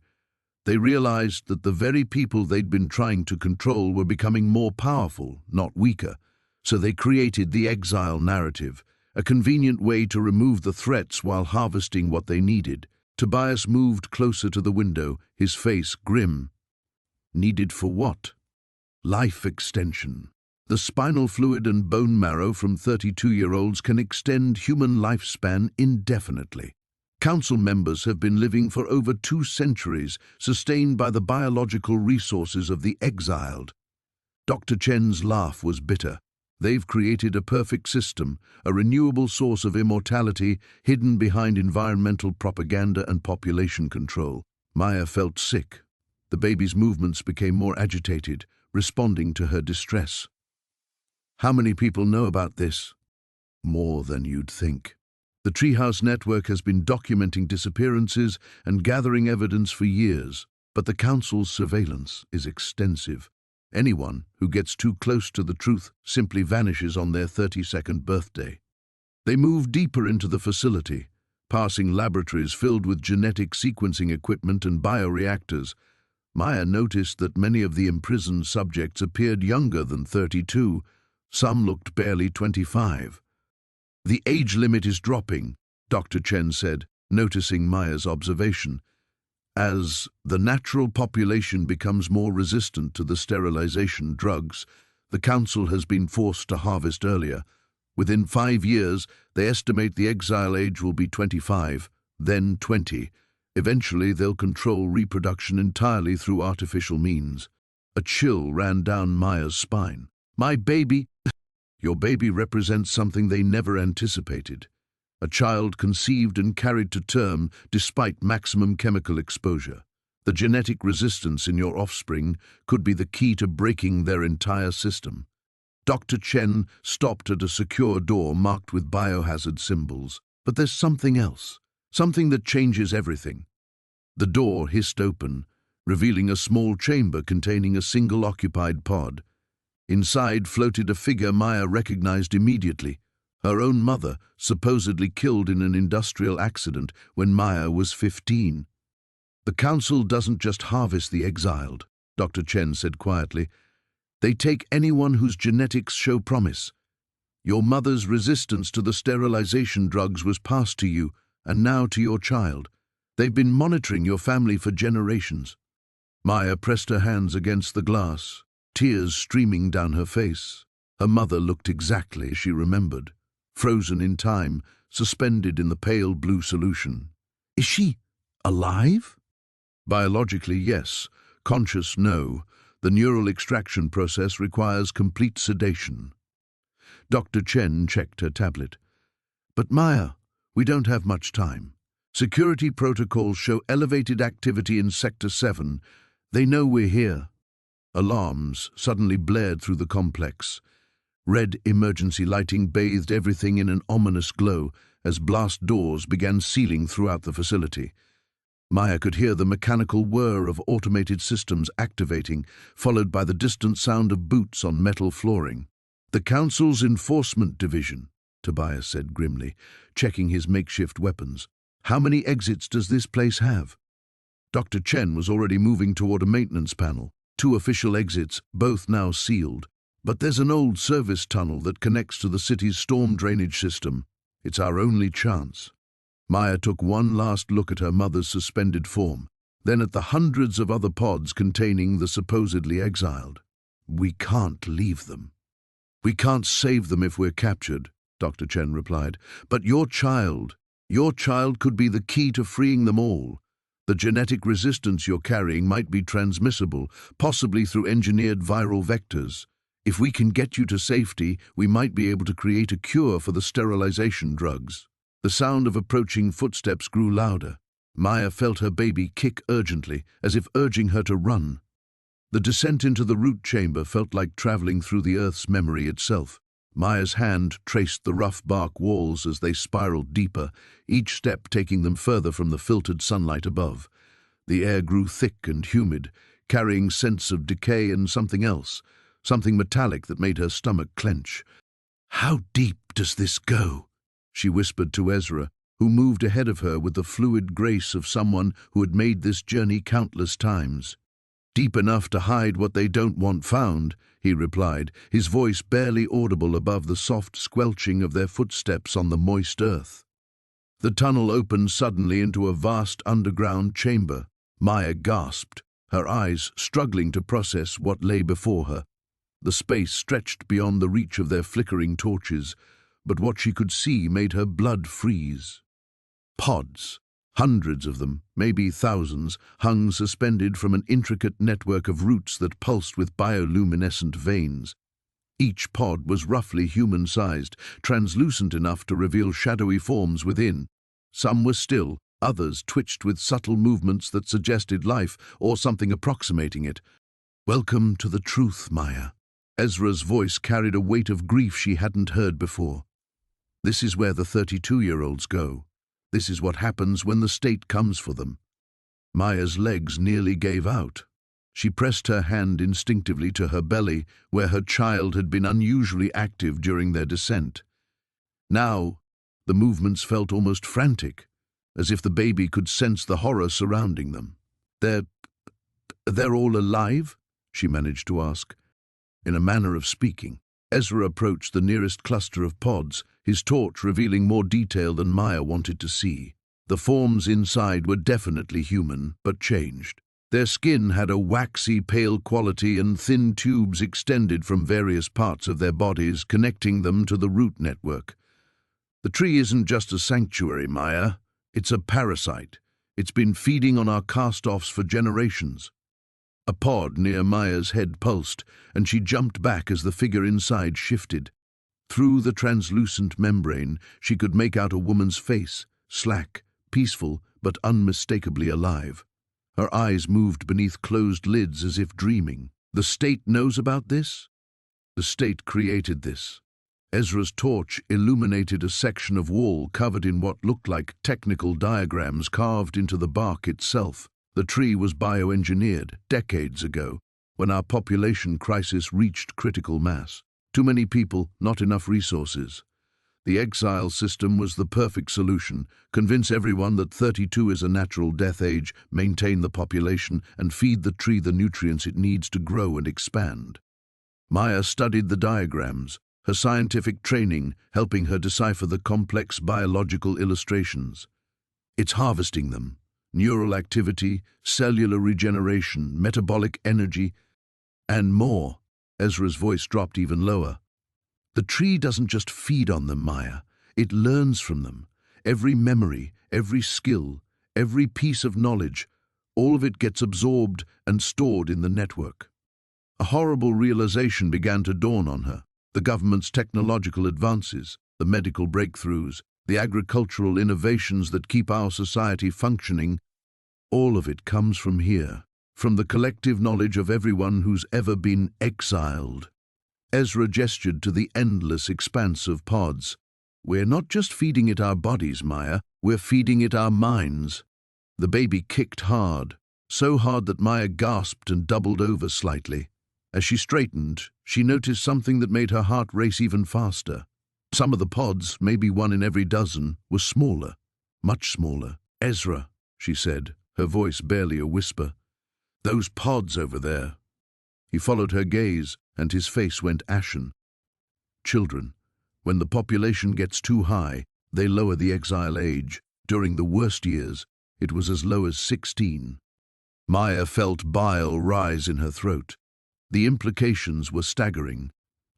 They realized that the very people they'd been trying to control were becoming more powerful, not weaker. So they created the exile narrative, a convenient way to remove the threats while harvesting what they needed. Tobias moved closer to the window, his face grim. Needed for what? Life extension. The spinal fluid and bone marrow from 32-year-olds can extend human lifespan indefinitely. Council members have been living for over 2 centuries, sustained by the biological resources of the exiled. Dr. Chen's laugh was bitter. They've created a perfect system, a renewable source of immortality hidden behind environmental propaganda and population control. Maya felt sick. The baby's movements became more agitated, responding to her distress. How many people know about this? More than you'd think. The Treehouse Network has been documenting disappearances and gathering evidence for years, but the Council's surveillance is extensive. Anyone who gets too close to the truth simply vanishes on their 32nd birthday. They move deeper into the facility, passing laboratories filled with genetic sequencing equipment and bioreactors. Maya noticed that many of the imprisoned subjects appeared younger than 32. Some looked barely 25. The age limit is dropping, Dr. Chen said, noticing Maya's observation. As the natural population becomes more resistant to the sterilization drugs, the Council has been forced to harvest earlier. Within 5 years, they estimate the exile age will be 25, then 20. Eventually, they'll control reproduction entirely through artificial means. A chill ran down Maya's spine. My baby... Your baby represents something they never anticipated. A child conceived and carried to term despite maximum chemical exposure. The genetic resistance in your offspring could be the key to breaking their entire system. Dr. Chen stopped at a secure door marked with biohazard symbols. But there's something else, something that changes everything. The door hissed open, revealing a small chamber containing a single occupied pod. Inside floated a figure Maya recognized immediately. Her own mother, supposedly killed in an industrial accident when Maya was 15. The Council doesn't just harvest the exiled, Dr. Chen said quietly. They take anyone whose genetics show promise. Your mother's resistance to the sterilization drugs was passed to you, and now to your child. They've been monitoring your family for generations. Maya pressed her hands against the glass, tears streaming down her face. Her mother looked exactly as she remembered, frozen in time, suspended in the pale blue solution. Is she alive? Biologically, yes. Conscious, no. The neural extraction process requires complete sedation. Dr. Chen checked her tablet. But Maya, we don't have much time. Security protocols show elevated activity in Sector 7. They know we're here. Alarms suddenly blared through the complex. Red emergency lighting bathed everything in an ominous glow as blast doors began sealing throughout the facility. Maya could hear the mechanical whir of automated systems activating, followed by the distant sound of boots on metal flooring. The Council's Enforcement Division, Tobias said grimly, checking his makeshift weapons. How many exits does this place have? Dr. Chen was already moving toward a maintenance panel. 2 official exits, both now sealed. But there's an old service tunnel that connects to the city's storm drainage system. It's our only chance. Maya took one last look at her mother's suspended form, then at the hundreds of other pods containing the supposedly exiled. We can't leave them. We can't save them if we're captured, Dr. Chen replied. But your child could be the key to freeing them all. The genetic resistance you're carrying might be transmissible, possibly through engineered viral vectors. If we can get you to safety, we might be able to create a cure for the sterilization drugs. The sound of approaching footsteps grew louder. Maya felt her baby kick urgently, as if urging her to run. The descent into the root chamber felt like traveling through the Earth's memory itself. Maya's hand traced the rough bark walls as they spiraled deeper, each step taking them further from the filtered sunlight above. The air grew thick and humid, carrying scents of decay and something else, something metallic that made her stomach clench. "How deep does this go?" she whispered to Ezra, who moved ahead of her with the fluid grace of someone who had made this journey countless times. "Deep enough to hide what they don't want found," he replied, his voice barely audible above the soft squelching of their footsteps on the moist earth. The tunnel opened suddenly into a vast underground chamber. Maya gasped, her eyes struggling to process what lay before her. The space stretched beyond the reach of their flickering torches, but what she could see made her blood freeze. Pods, hundreds of them, maybe thousands, hung suspended from an intricate network of roots that pulsed with bioluminescent veins. Each pod was roughly human-sized, translucent enough to reveal shadowy forms within. Some were still, others twitched with subtle movements that suggested life or something approximating it. "Welcome to the truth, Maya." Ezra's voice carried a weight of grief she hadn't heard before. "This is where the 32-year-olds go. This is what happens when the state comes for them." Maya's legs nearly gave out. She pressed her hand instinctively to her belly, where her child had been unusually active during their descent. Now, the movements felt almost frantic, as if the baby could sense the horror surrounding them. They're all alive?" she managed to ask. In a manner of speaking, Ezra approached the nearest cluster of pods, his torch revealing more detail than Maya wanted to see. The forms inside were definitely human, but changed. Their skin had a waxy, pale quality and thin tubes extended from various parts of their bodies, connecting them to the root network. "The tree isn't just a sanctuary, Maya. It's a parasite. It's been feeding on our cast-offs for generations." A pod near Maya's head pulsed, and she jumped back as the figure inside shifted. Through the translucent membrane, she could make out a woman's face, slack, peaceful, but unmistakably alive. Her eyes moved beneath closed lids as if dreaming. "The state knows about this?" "The state created this." Ezra's torch illuminated a section of wall covered in what looked like technical diagrams carved into the bark itself. The tree was bioengineered decades ago, when our population crisis reached critical mass. Too many people, not enough resources. The exile system was the perfect solution. Convince everyone that 32 is a natural death age, maintain the population, and feed the tree the nutrients it needs to grow and expand. Maya studied the diagrams, her scientific training helping her decipher the complex biological illustrations. "It's harvesting them. Neural activity, cellular regeneration, metabolic energy, and more." Ezra's voice dropped even lower. "The tree doesn't just feed on them, Maya. It learns from them. Every memory, every skill, every piece of knowledge, all of it gets absorbed and stored in the network." A horrible realization began to dawn on her. The government's technological advances, the medical breakthroughs, the agricultural innovations that keep our society functioning, all of it comes from here, from the collective knowledge of everyone who's ever been exiled. Ezra gestured to the endless expanse of pods. "We're not just feeding it our bodies, Maya, we're feeding it our minds." The baby kicked hard, so hard that Maya gasped and doubled over slightly. As she straightened, she noticed something that made her heart race even faster. Some of the pods, maybe one in every dozen, were smaller, much smaller. "Ezra," she said, her voice barely a whisper, "those pods over there." He followed her gaze, and his face went ashen. "Children. When the population gets too high, they lower the exile age. During the worst years, it was as low as 16. Maya felt bile rise in her throat. The implications were staggering.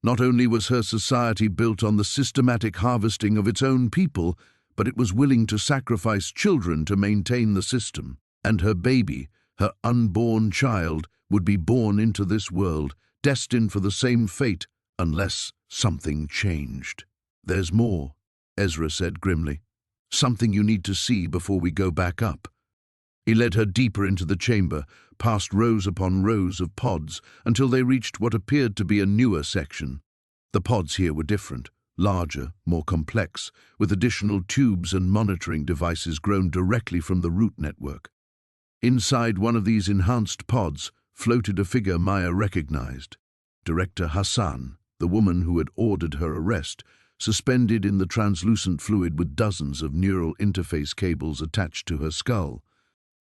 Not only was her society built on the systematic harvesting of its own people, but it was willing to sacrifice children to maintain the system. And her baby, her unborn child, would be born into this world, destined for the same fate, unless something changed. "There's more," Ezra said grimly. "Something you need to see before we go back up." He led her deeper into the chamber, past rows upon rows of pods, until they reached what appeared to be a newer section. The pods here were different, larger, more complex, with additional tubes and monitoring devices grown directly from the root network. Inside one of these enhanced pods floated a figure Maya recognized. Director Hassan, the woman who had ordered her arrest, suspended in the translucent fluid with dozens of neural interface cables attached to her skull.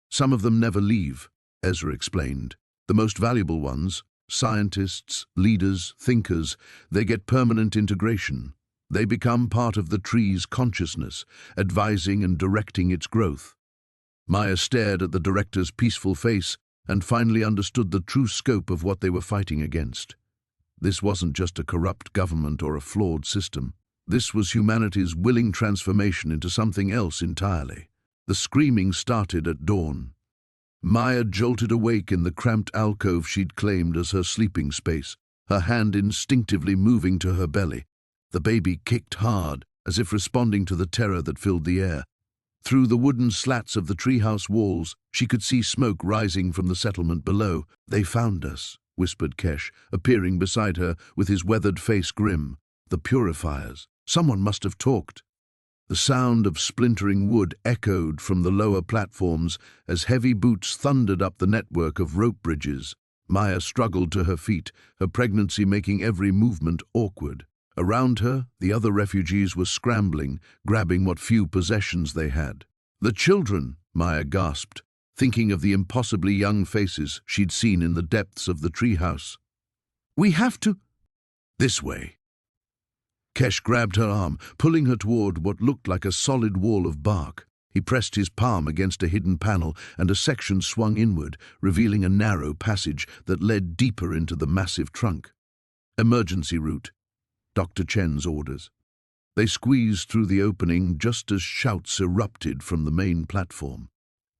Some of them never leave, Ezra explained. The most valuable ones, scientists, leaders, thinkers, they get permanent integration. They become part of the tree's consciousness, advising and directing its growth. Maya stared at the director's peaceful face and finally understood the true scope of what they were fighting against. This wasn't just a corrupt government or a flawed system. This was humanity's willing transformation into something else entirely. The screaming started at dawn. Maya jolted awake in the cramped alcove she'd claimed as her sleeping space, her hand instinctively moving to her belly. The baby kicked hard, as if responding to the terror that filled the air. Through the wooden slats of the treehouse walls, she could see smoke rising from the settlement below. "They found us," whispered Kesh, appearing beside her with his weathered face grim. "The purifiers. Someone must have talked." The sound of splintering wood echoed from the lower platforms as heavy boots thundered up the network of rope bridges. Maya struggled to her feet, her pregnancy making every movement awkward. Around her, the other refugees were scrambling, grabbing what few possessions they had. "The children," Maya gasped, thinking of the impossibly young faces she'd seen in the depths of the treehouse. "We have to—" "This way." Kesh grabbed her arm, pulling her toward what looked like a solid wall of bark. He pressed his palm against a hidden panel, and a section swung inward, revealing a narrow passage that led deeper into the massive trunk. "Emergency route," Dr. Chen's orders. They squeezed through the opening just as shouts erupted from the main platform.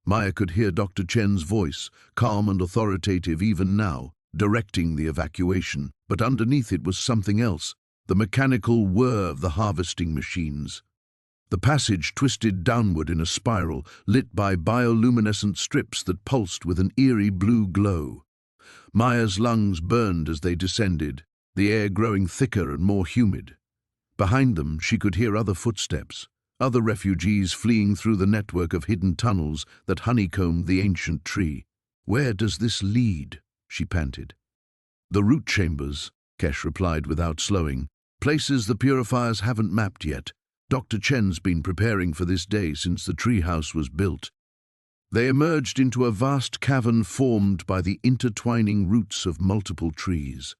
Maya could hear Dr. Chen's voice, calm and authoritative even now, directing the evacuation, but underneath it was something else. The mechanical whir of the harvesting machines. The passage twisted downward in a spiral, lit by bioluminescent strips that pulsed with an eerie blue glow. Maya's lungs burned as they descended, the air growing thicker and more humid. Behind them, she could hear other footsteps, other refugees fleeing through the network of hidden tunnels that honeycombed the ancient tree. "Where does this lead?" she panted. "The root chambers," Kesh replied without slowing. "Places the purifiers haven't mapped yet. Dr. Chen's been preparing for this day since the treehouse was built." They emerged into a vast cavern formed by the intertwining roots of multiple trees.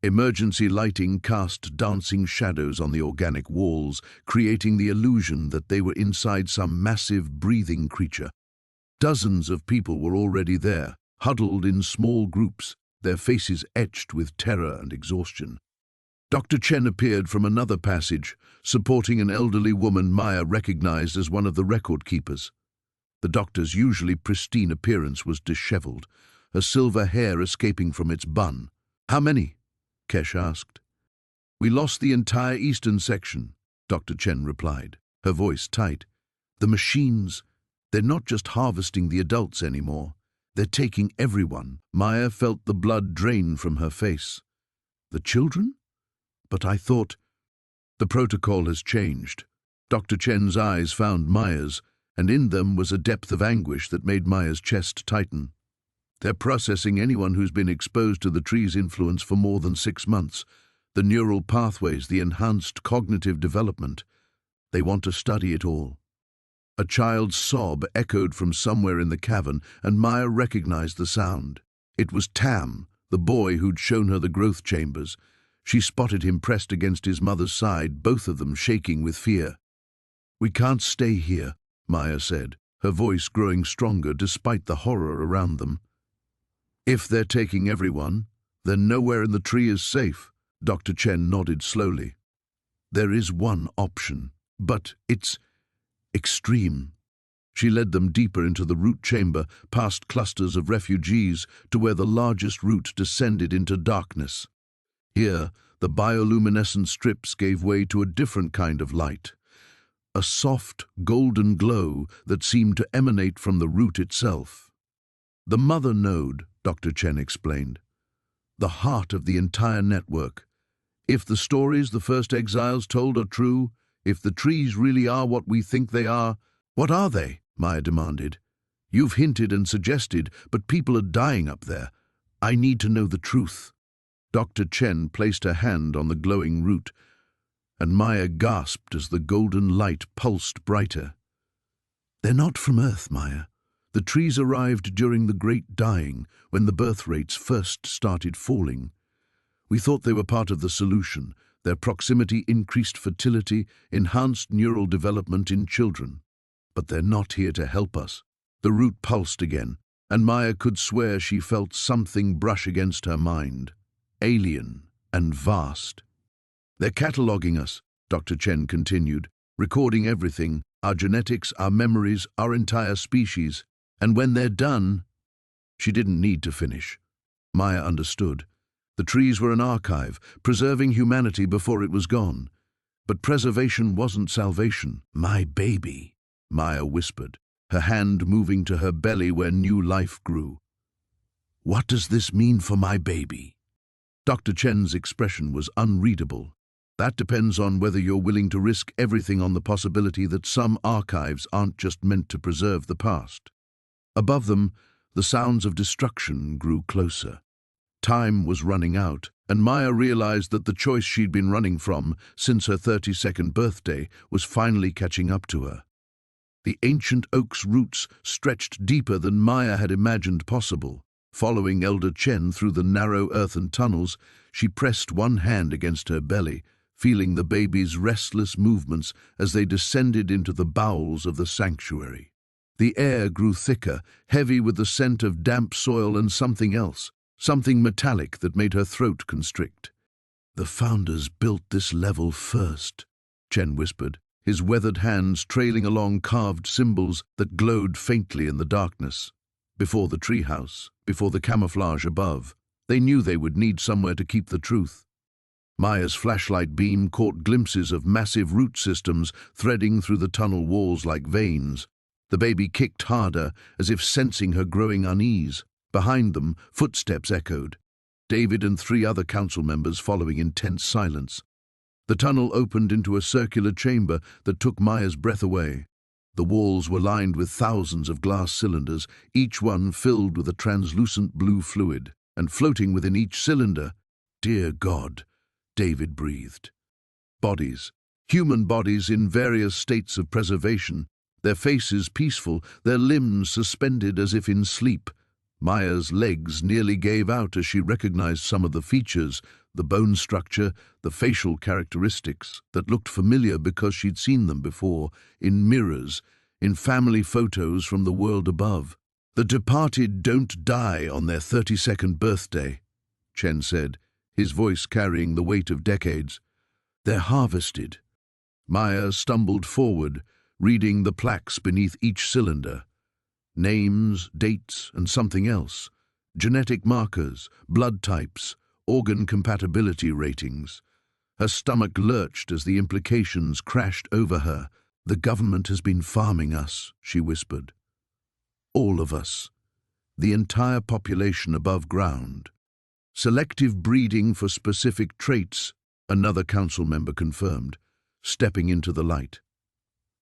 Emergency lighting cast dancing shadows on the organic walls, creating the illusion that they were inside some massive breathing creature. Dozens of people were already there, huddled in small groups, their faces etched with terror and exhaustion. Dr. Chen appeared from another passage, supporting an elderly woman Maya recognized as one of the record keepers. The doctor's usually pristine appearance was disheveled, her silver hair escaping from its bun. "How many?" Kesh asked. "We lost the entire eastern section," Dr. Chen replied, her voice tight. "The machines, they're not just harvesting the adults anymore. They're taking everyone." Maya felt the blood drain from her face. "The children? But I thought—" "The protocol has changed." Dr. Chen's eyes found Maya's, and in them was a depth of anguish that made Maya's chest tighten. "They're processing anyone who's been exposed to the tree's influence for more than 6 months. The neural pathways, the enhanced cognitive development. They want to study it all." A child's sob echoed from somewhere in the cavern, and Maya recognized the sound. It was Tam, the boy who'd shown her the growth chambers. She spotted him pressed against his mother's side, both of them shaking with fear. "We can't stay here," Maya said, her voice growing stronger despite the horror around them. "If they're taking everyone, then nowhere in the tree is safe." Dr. Chen nodded slowly. "There is one option, but it's extreme." She led them deeper into the root chamber, past clusters of refugees, to where the largest root descended into darkness. Here, the bioluminescent strips gave way to a different kind of light. a soft, golden glow that seemed to emanate from the root itself. The mother node, Dr. Chen explained. The heart of the entire network. If the stories the first exiles told are true, if the trees really are what we think they are, what are they? Maya demanded. You've hinted and suggested, but people are dying up there. I need to know the truth. Dr. Chen placed her hand on the glowing root, and Maya gasped as the golden light pulsed brighter. They're not from Earth, Maya. The trees arrived during the Great Dying, when the birth rates first started falling. We thought they were part of the solution. Their proximity increased fertility, enhanced neural development in children. But they're not here to help us. The root pulsed again, and Maya could swear she felt something brush against her mind. Alien and vast. They're cataloguing us, Dr. Chen continued, recording everything, our genetics, our memories, our entire species. And when they're done... She didn't need to finish. Maya understood. The trees were an archive, preserving humanity before it was gone. But preservation wasn't salvation. My baby, Maya whispered, her hand moving to her belly where new life grew. What does this mean for my baby? Dr. Chen's expression was unreadable. That depends on whether you're willing to risk everything on the possibility that some archives aren't just meant to preserve the past. Above them, the sounds of destruction grew closer. Time was running out, and Maya realized that the choice she'd been running from since her 32nd birthday was finally catching up to her. The ancient oak's roots stretched deeper than Maya had imagined possible. Following Elder Chen through the narrow earthen tunnels, she pressed one hand against her belly, feeling the baby's restless movements as they descended into the bowels of the sanctuary. The air grew thicker, heavy with the scent of damp soil and something else, something metallic that made her throat constrict. The Founders built this level first, Chen whispered, his weathered hands trailing along carved symbols that glowed faintly in the darkness. Before the treehouse, before the camouflage above, they knew they would need somewhere to keep the truth. Maya's flashlight beam caught glimpses of massive root systems threading through the tunnel walls like veins. The baby kicked harder, as if sensing her growing unease. Behind them, footsteps echoed, David and 3 other council members following in tense silence. The tunnel opened into a circular chamber that took Maya's breath away. The walls were lined with thousands of glass cylinders, each one filled with a translucent blue fluid, and floating within each cylinder, "Dear God," David breathed. Bodies, human bodies in various states of preservation, their faces peaceful, their limbs suspended as if in sleep. Maya's legs nearly gave out as she recognized some of the features, the bone structure, the facial characteristics that looked familiar because she'd seen them before, in mirrors, in family photos from the world above. The departed don't die on their 32nd birthday, Chen said, his voice carrying the weight of decades. They're harvested. Maya stumbled forward, reading the plaques beneath each cylinder. Names, dates, and something else. Genetic markers, blood types, organ compatibility ratings. Her stomach lurched as the implications crashed over her. The government has been farming us, she whispered. All of us. The entire population above ground. Selective breeding for specific traits, another council member confirmed, stepping into the light.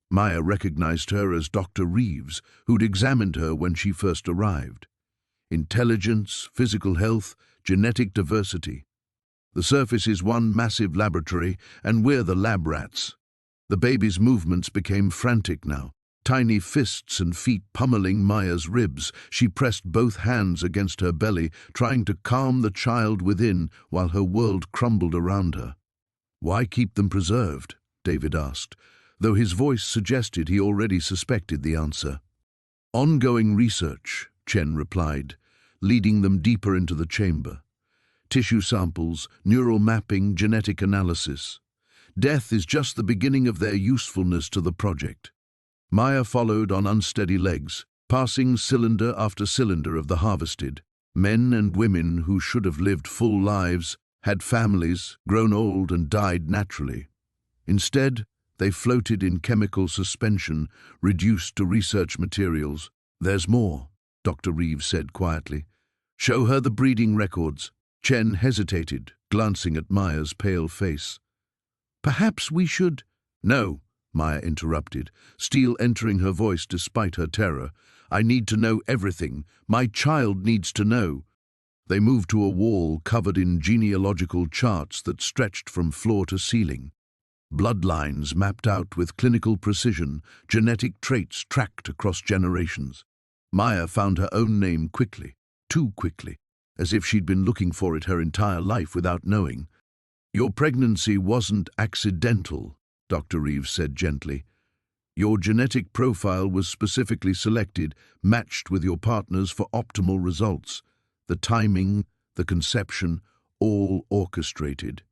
Maya recognized her as Dr. Reeves, who'd examined her when she first arrived. Intelligence, physical health, genetic diversity. The surface is one massive laboratory, and we're the lab rats. The baby's movements became frantic now, tiny fists and feet pummeling Maya's ribs. She pressed both hands against her belly, trying to calm the child within while her world crumbled around her. Why keep them preserved? David asked, though his voice suggested he already suspected the answer. Ongoing research, Chen replied, leading them deeper into the chamber. Tissue samples, neural mapping, genetic analysis. Death is just the beginning of their usefulness to the project. Maya followed on unsteady legs, passing cylinder after cylinder of the harvested. Men and women who should have lived full lives, had families, grown old and died naturally. Instead, They floated in chemical suspension, reduced to research materials. "There's more," Dr. Reeves said quietly. "Show her the breeding records." Chen hesitated, glancing at Maya's pale face. "Perhaps we should—" "No," Maya interrupted, steel entering her voice despite her terror. "I need to know everything. My child needs to know." They moved to a wall covered in genealogical charts that stretched from floor to ceiling. Bloodlines mapped out with clinical precision, genetic traits tracked across generations. Maya found her own name quickly, too quickly, as if she'd been looking for it her entire life without knowing. "Your pregnancy wasn't accidental," Dr. Reeves said gently. "Your genetic profile was specifically selected, matched with your partner's for optimal results. The timing, the conception, all orchestrated."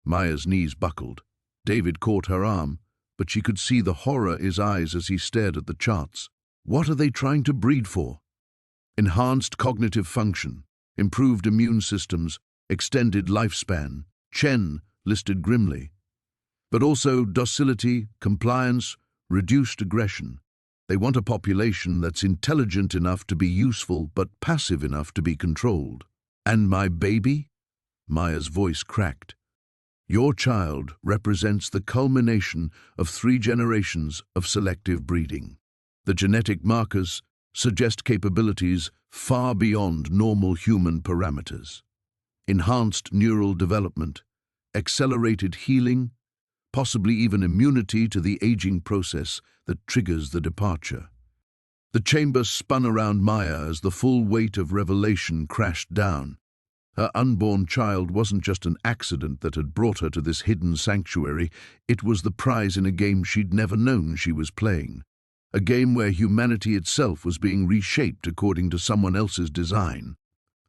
Maya's knees buckled. David caught her arm, but she could see the horror in his eyes as he stared at the charts. "What are they trying to breed for?" "Enhanced cognitive function, improved immune systems, extended lifespan," Chen listed grimly. "But also docility, compliance, reduced aggression. They want a population that's intelligent enough to be useful but passive enough to be controlled." "And my baby?" Maya's voice cracked. "Your child represents the culmination of 3 generations of selective breeding. The genetic markers suggest capabilities far beyond normal human parameters. Enhanced neural development, accelerated healing, possibly even immunity to the aging process that triggers the departure." The chamber spun around Maya as the full weight of revelation crashed down. Her unborn child wasn't just an accident that had brought her to this hidden sanctuary, it was the prize in a game she'd never known she was playing. A game where humanity itself was being reshaped according to someone else's design.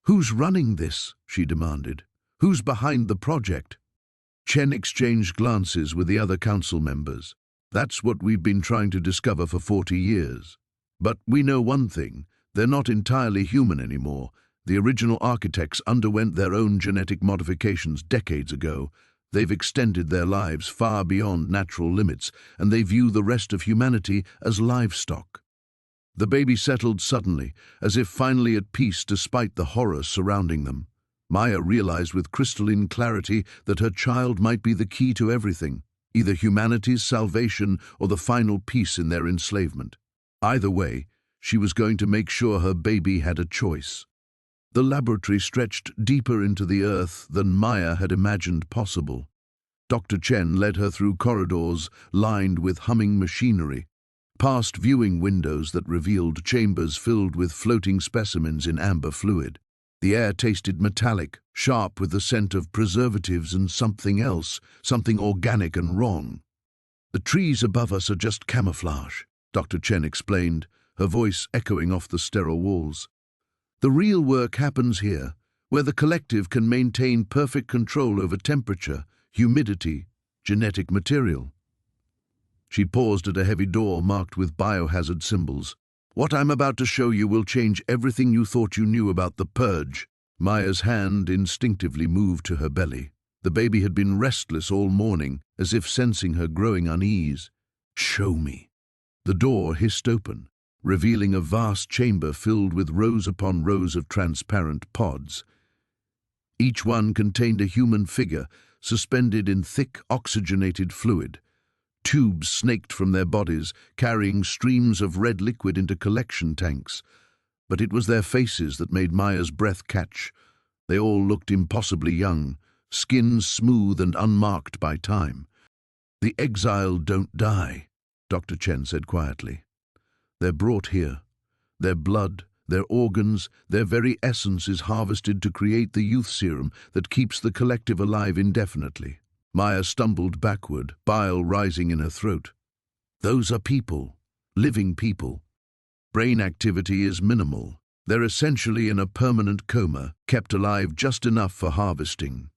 "Who's running this?" she demanded. "Who's behind the project?" Chen exchanged glances with the other council members. "That's what we've been trying to discover for 40 years. But we know one thing, they're not entirely human anymore. The original architects underwent their own genetic modifications decades ago. They've extended their lives far beyond natural limits, and they view the rest of humanity as livestock." The baby settled suddenly, as if finally at peace despite the horror surrounding them. Maya realized with crystalline clarity that her child might be the key to everything, either humanity's salvation or the final peace in their enslavement. Either way, she was going to make sure her baby had a choice. The laboratory stretched deeper into the earth than Maya had imagined possible. Dr. Chen led her through corridors lined with humming machinery, past viewing windows that revealed chambers filled with floating specimens in amber fluid. The air tasted metallic, sharp with the scent of preservatives and something else, something organic and wrong. "The trees above us are just camouflage," Dr. Chen explained, her voice echoing off the sterile walls. "The real work happens here, where the collective can maintain perfect control over temperature, humidity, genetic material." She paused at a heavy door marked with biohazard symbols. "What I'm about to show you will change everything you thought you knew about the purge." Maya's hand instinctively moved to her belly. The baby had been restless all morning, as if sensing her growing unease. "Show me." The door hissed open, revealing a vast chamber filled with rows upon rows of transparent pods. Each one contained a human figure suspended in thick, oxygenated fluid. Tubes snaked from their bodies, carrying streams of red liquid into collection tanks. But it was their faces that made Maya's breath catch. They all looked impossibly young, skins smooth and unmarked by time. "The exiled don't die," Dr. Chen said quietly. "They're brought here. Their blood, their organs, their very essence is harvested to create the youth serum that keeps the collective alive indefinitely." Maya stumbled backward, bile rising in her throat. "Those are people, living people. Brain activity is minimal. They're essentially in a permanent coma, kept alive just enough for harvesting."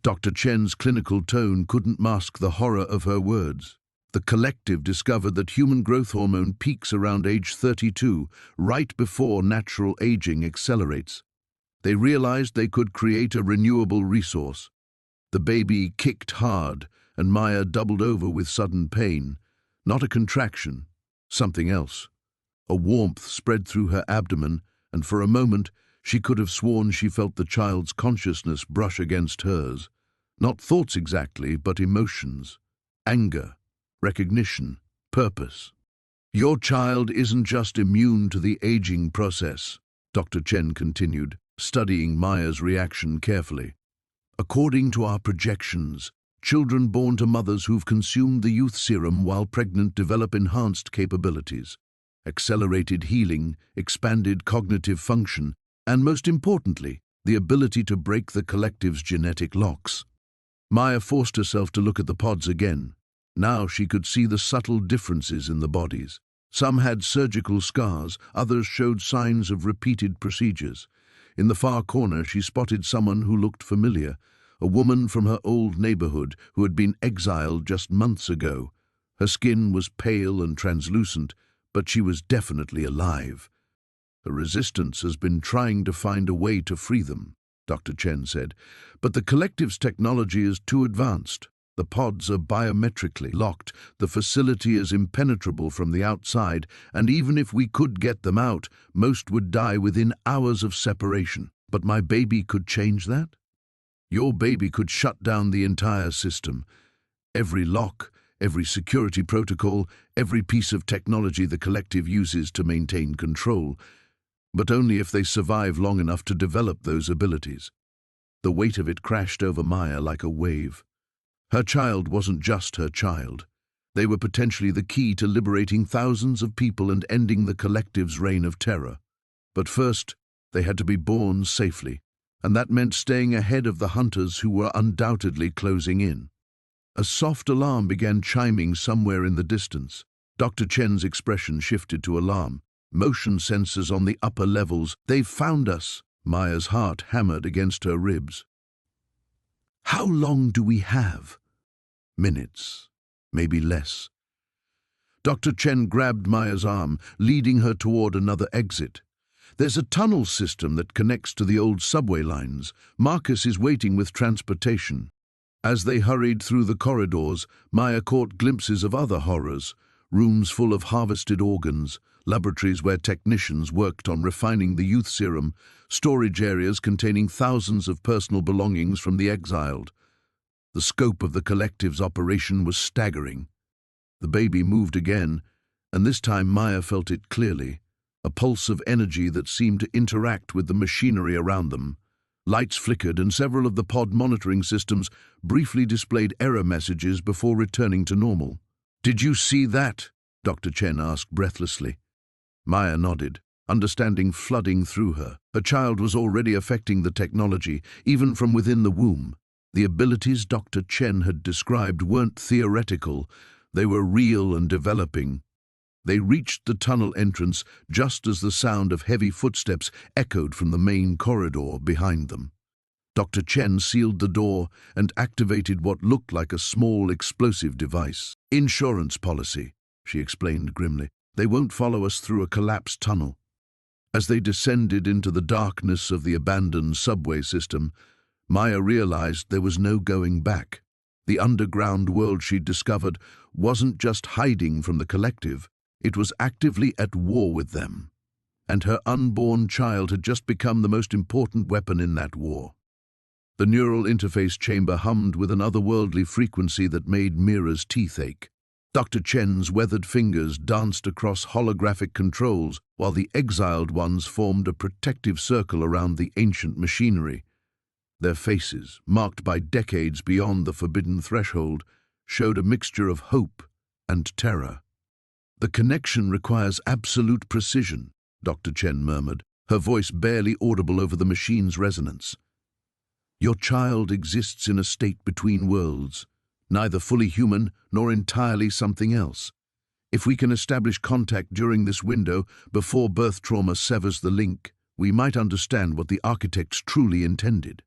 Dr. Chen's clinical tone couldn't mask the horror of her words. The collective discovered that human growth hormone peaks around age 32, right before natural aging accelerates. They realized they could create a renewable resource. The baby kicked hard, and Maya doubled over with sudden pain. Not a contraction, something else. A warmth spread through her abdomen, and for a moment she could have sworn she felt the child's consciousness brush against hers. Not thoughts exactly, but emotions. Anger, recognition, purpose. Your child isn't just immune to the aging process, Dr. Chen continued, studying Maya's reaction carefully. According to our projections, children born to mothers who've consumed the youth serum while pregnant develop enhanced capabilities, accelerated healing, expanded cognitive function, and most importantly, the ability to break the collective's genetic locks. Maya forced herself to look at the pods again. Now she could see the subtle differences in the bodies. Some had surgical scars, others showed signs of repeated procedures. In the far corner she spotted someone who looked familiar, a woman from her old neighborhood who had been exiled just months ago. Her skin was pale and translucent, but she was definitely alive. The resistance has been trying to find a way to free them, Dr. Chen said, but the collective's technology is too advanced. The pods are biometrically locked, the facility is impenetrable from the outside, and even if we could get them out, most would die within hours of separation. But my baby could change that? Your baby could shut down the entire system. Every lock, every security protocol, every piece of technology the collective uses to maintain control, but only if they survive long enough to develop those abilities. The weight of it crashed over Maya like a wave. Her child wasn't just her child. They were potentially the key to liberating thousands of people and ending the collective's reign of terror. But first, they had to be born safely, and that meant staying ahead of the hunters who were undoubtedly closing in. A soft alarm began chiming somewhere in the distance. Dr. Chen's expression shifted to alarm. Motion sensors on the upper levels. They've found us. Maya's heart hammered against her ribs. How long do we have? Minutes, maybe less. Dr. Chen grabbed Maya's arm, leading her toward another exit. There's a tunnel system that connects to the old subway lines. Marcus is waiting with transportation. As they hurried through the corridors, Maya caught glimpses of other horrors. Rooms full of harvested organs, laboratories where technicians worked on refining the youth serum, storage areas containing thousands of personal belongings from the exiled. The scope of the collective's operation was staggering. The baby moved again, and this time Maya felt it clearly, a pulse of energy that seemed to interact with the machinery around them. Lights flickered and several of the pod monitoring systems briefly displayed error messages before returning to normal. "Did you see that?" Dr. Chen asked breathlessly. Maya nodded, understanding flooding through her. Her child was already affecting the technology, even from within the womb. The abilities Dr. Chen had described weren't theoretical, they were real and developing. They reached the tunnel entrance just as the sound of heavy footsteps echoed from the main corridor behind them. Dr. Chen sealed the door and activated what looked like a small explosive device. "Insurance policy," she explained grimly. "They won't follow us through a collapsed tunnel." As they descended into the darkness of the abandoned subway system, Maya realized there was no going back. The underground world she'd discovered wasn't just hiding from the collective, it was actively at war with them. And her unborn child had just become the most important weapon in that war. The neural interface chamber hummed with an otherworldly frequency that made Mira's teeth ache. Dr. Chen's weathered fingers danced across holographic controls, while the exiled ones formed a protective circle around the ancient machinery. Their faces, marked by decades beyond the forbidden threshold, showed a mixture of hope and terror. "The connection requires absolute precision," Dr. Chen murmured, her voice barely audible over the machine's resonance. "Your child exists in a state between worlds, neither fully human nor entirely something else. If we can establish contact during this window, before birth trauma severs the link, we might understand what the architects truly intended."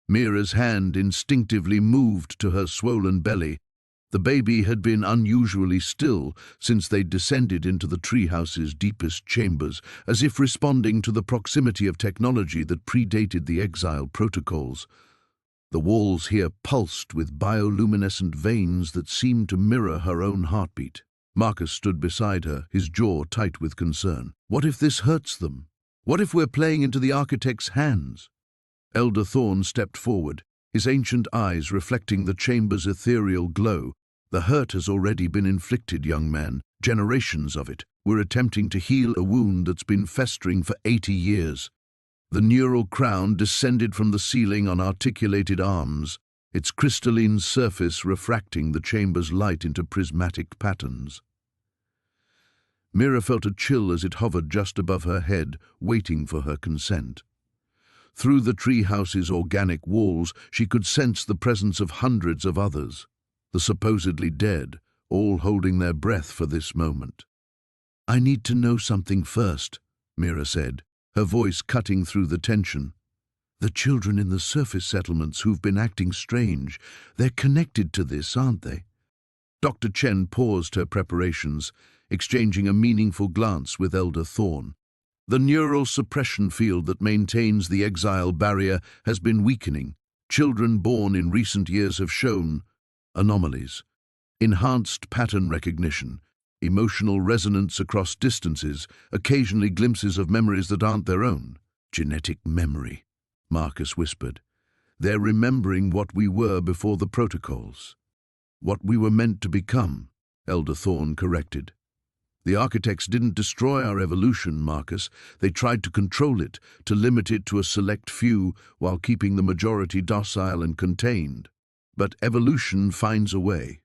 Mira's hand instinctively moved to her swollen belly. The baby had been unusually still since they'd descended into the treehouse's deepest chambers, as if responding to the proximity of technology that predated the exile protocols. The walls here pulsed with bioluminescent veins that seemed to mirror her own heartbeat. Marcus stood beside her, his jaw tight with concern. What if this hurts them? What if we're playing into the architect's hands? Elder Thorne stepped forward, his ancient eyes reflecting the chamber's ethereal glow. The hurt has already been inflicted, young man. Generations of it. We're attempting to heal a wound that's been festering for 80 years. The neural crown descended from the ceiling on articulated arms, its crystalline surface refracting the chamber's light into prismatic patterns. Mira felt a chill as it hovered just above her head, waiting for her consent. Through the treehouse's organic walls, she could sense the presence of hundreds of others, the supposedly dead, all holding their breath for this moment. "I need to know something first," Mira said, her voice cutting through the tension. "The children in the surface settlements who've been acting strange, they're connected to this, aren't they?" Dr. Chen paused her preparations, exchanging a meaningful glance with Elder Thorne. The neural suppression field that maintains the exile barrier has been weakening. Children born in recent years have shown anomalies, enhanced pattern recognition, emotional resonance across distances, occasionally glimpses of memories that aren't their own. "Genetic memory," Marcus whispered. "They're remembering what we were before the protocols." "What we were meant to become," Elder Thorne corrected. "The architects didn't destroy our evolution, Marcus. They tried to control it, to limit it to a select few while keeping the majority docile and contained. But evolution finds a way."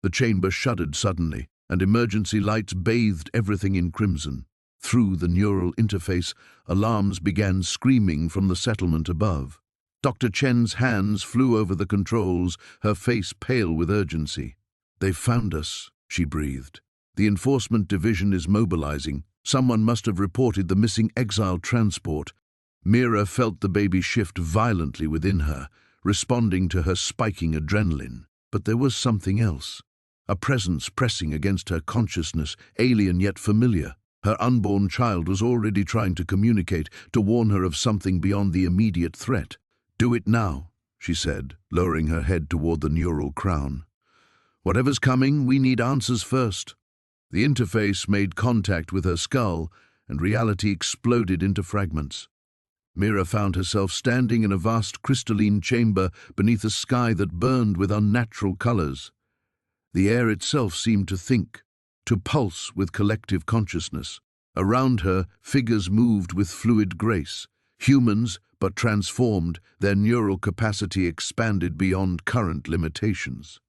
The chamber shuddered suddenly, and emergency lights bathed everything in crimson. Through the neural interface, alarms began screaming from the settlement above. Dr. Chen's hands flew over the controls, her face pale with urgency. "They've found us," she breathed. "The enforcement division is mobilizing. Someone must have reported the missing exile transport." Mira felt the baby shift violently within her, responding to her spiking adrenaline. But there was something else. A presence pressing against her consciousness, alien yet familiar. Her unborn child was already trying to communicate, to warn her of something beyond the immediate threat. "Do it now," she said, lowering her head toward the neural crown. "Whatever's coming, we need answers first." The interface made contact with her skull, and reality exploded into fragments. Mira found herself standing in a vast crystalline chamber beneath a sky that burned with unnatural colors. The air itself seemed to think, to pulse with collective consciousness. Around her, figures moved with fluid grace. Humans, but transformed, their neural capacity expanded beyond current limitations.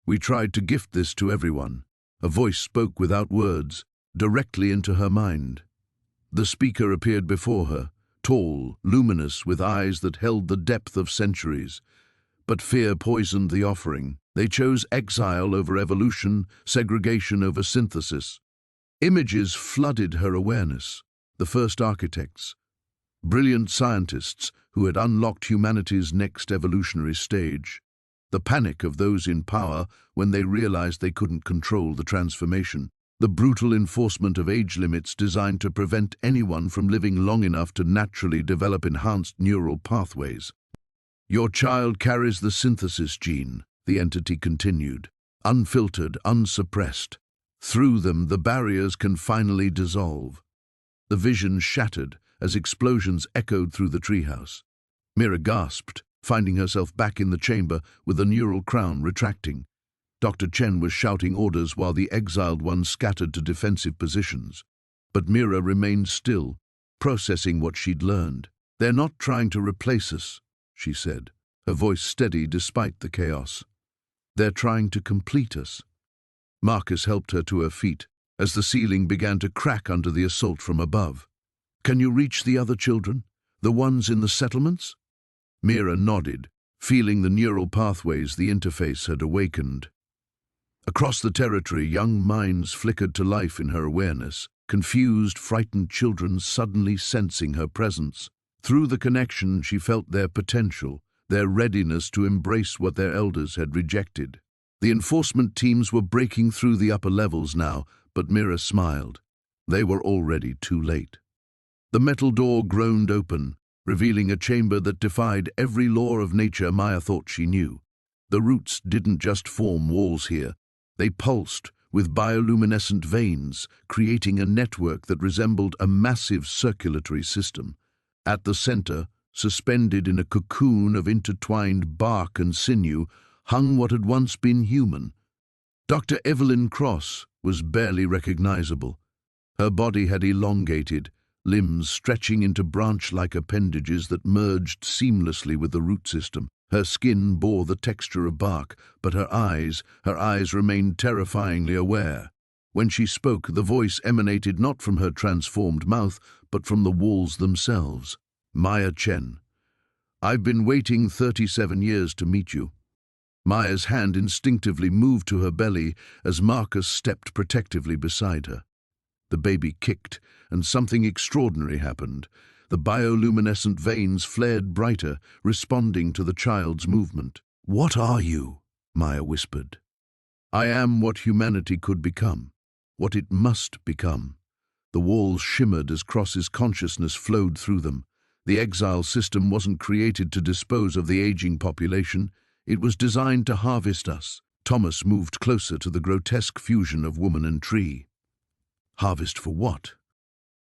"We tried to gift this to everyone." A voice spoke without words, directly into her mind. The speaker appeared before her, tall, luminous, with eyes that held the depth of centuries. But fear poisoned the offering. They chose exile over evolution, segregation over synthesis. Images flooded her awareness. The first architects, brilliant scientists who had unlocked humanity's next evolutionary stage. The panic of those in power when they realized they couldn't control the transformation. The brutal enforcement of age limits designed to prevent anyone from living long enough to naturally develop enhanced neural pathways. "Your child carries the synthesis gene," the entity continued, "unfiltered, unsuppressed. Through them, the barriers can finally dissolve." The vision shattered as explosions echoed through the treehouse. Mira gasped, finding herself back in the chamber with the neural crown retracting. Dr. Chen was shouting orders while the exiled ones scattered to defensive positions. But Mira remained still, processing what she'd learned. "They're not trying to replace us," she said, her voice steady despite the chaos. "They're trying to complete us." Marcus helped her to her feet as the ceiling began to crack under the assault from above. "Can you reach the other children? The ones in the settlements?" Mira nodded, feeling the neural pathways the interface had awakened. Across the territory, young minds flickered to life in her awareness, confused, frightened children suddenly sensing her presence. Through the connection, she felt their potential, their readiness to embrace what their elders had rejected. The enforcement teams were breaking through the upper levels now, but Mira smiled. They were already too late. The metal door groaned open, revealing a chamber that defied every law of nature Maya thought she knew. The roots didn't just form walls here. They pulsed with bioluminescent veins, creating a network that resembled a massive circulatory system. At the center, suspended in a cocoon of intertwined bark and sinew, hung what had once been human. Dr. Evelyn Cross was barely recognizable. Her body had elongated, limbs stretching into branch-like appendages that merged seamlessly with the root system. Her skin bore the texture of bark, but her eyes remained terrifyingly aware. When she spoke, the voice emanated not from her transformed mouth, but from the walls themselves. Maya Chen. I've been waiting 37 years to meet you. Maya's hand instinctively moved to her belly as Marcus stepped protectively beside her. The baby kicked, and something extraordinary happened. The bioluminescent veins flared brighter, responding to the child's movement. "What are you?" Maya whispered. "I am what humanity could become, what it must become." The walls shimmered as Cross's consciousness flowed through them. The exile system wasn't created to dispose of the aging population. It was designed to harvest us. Thomas moved closer to the grotesque fusion of woman and tree. Harvest for what?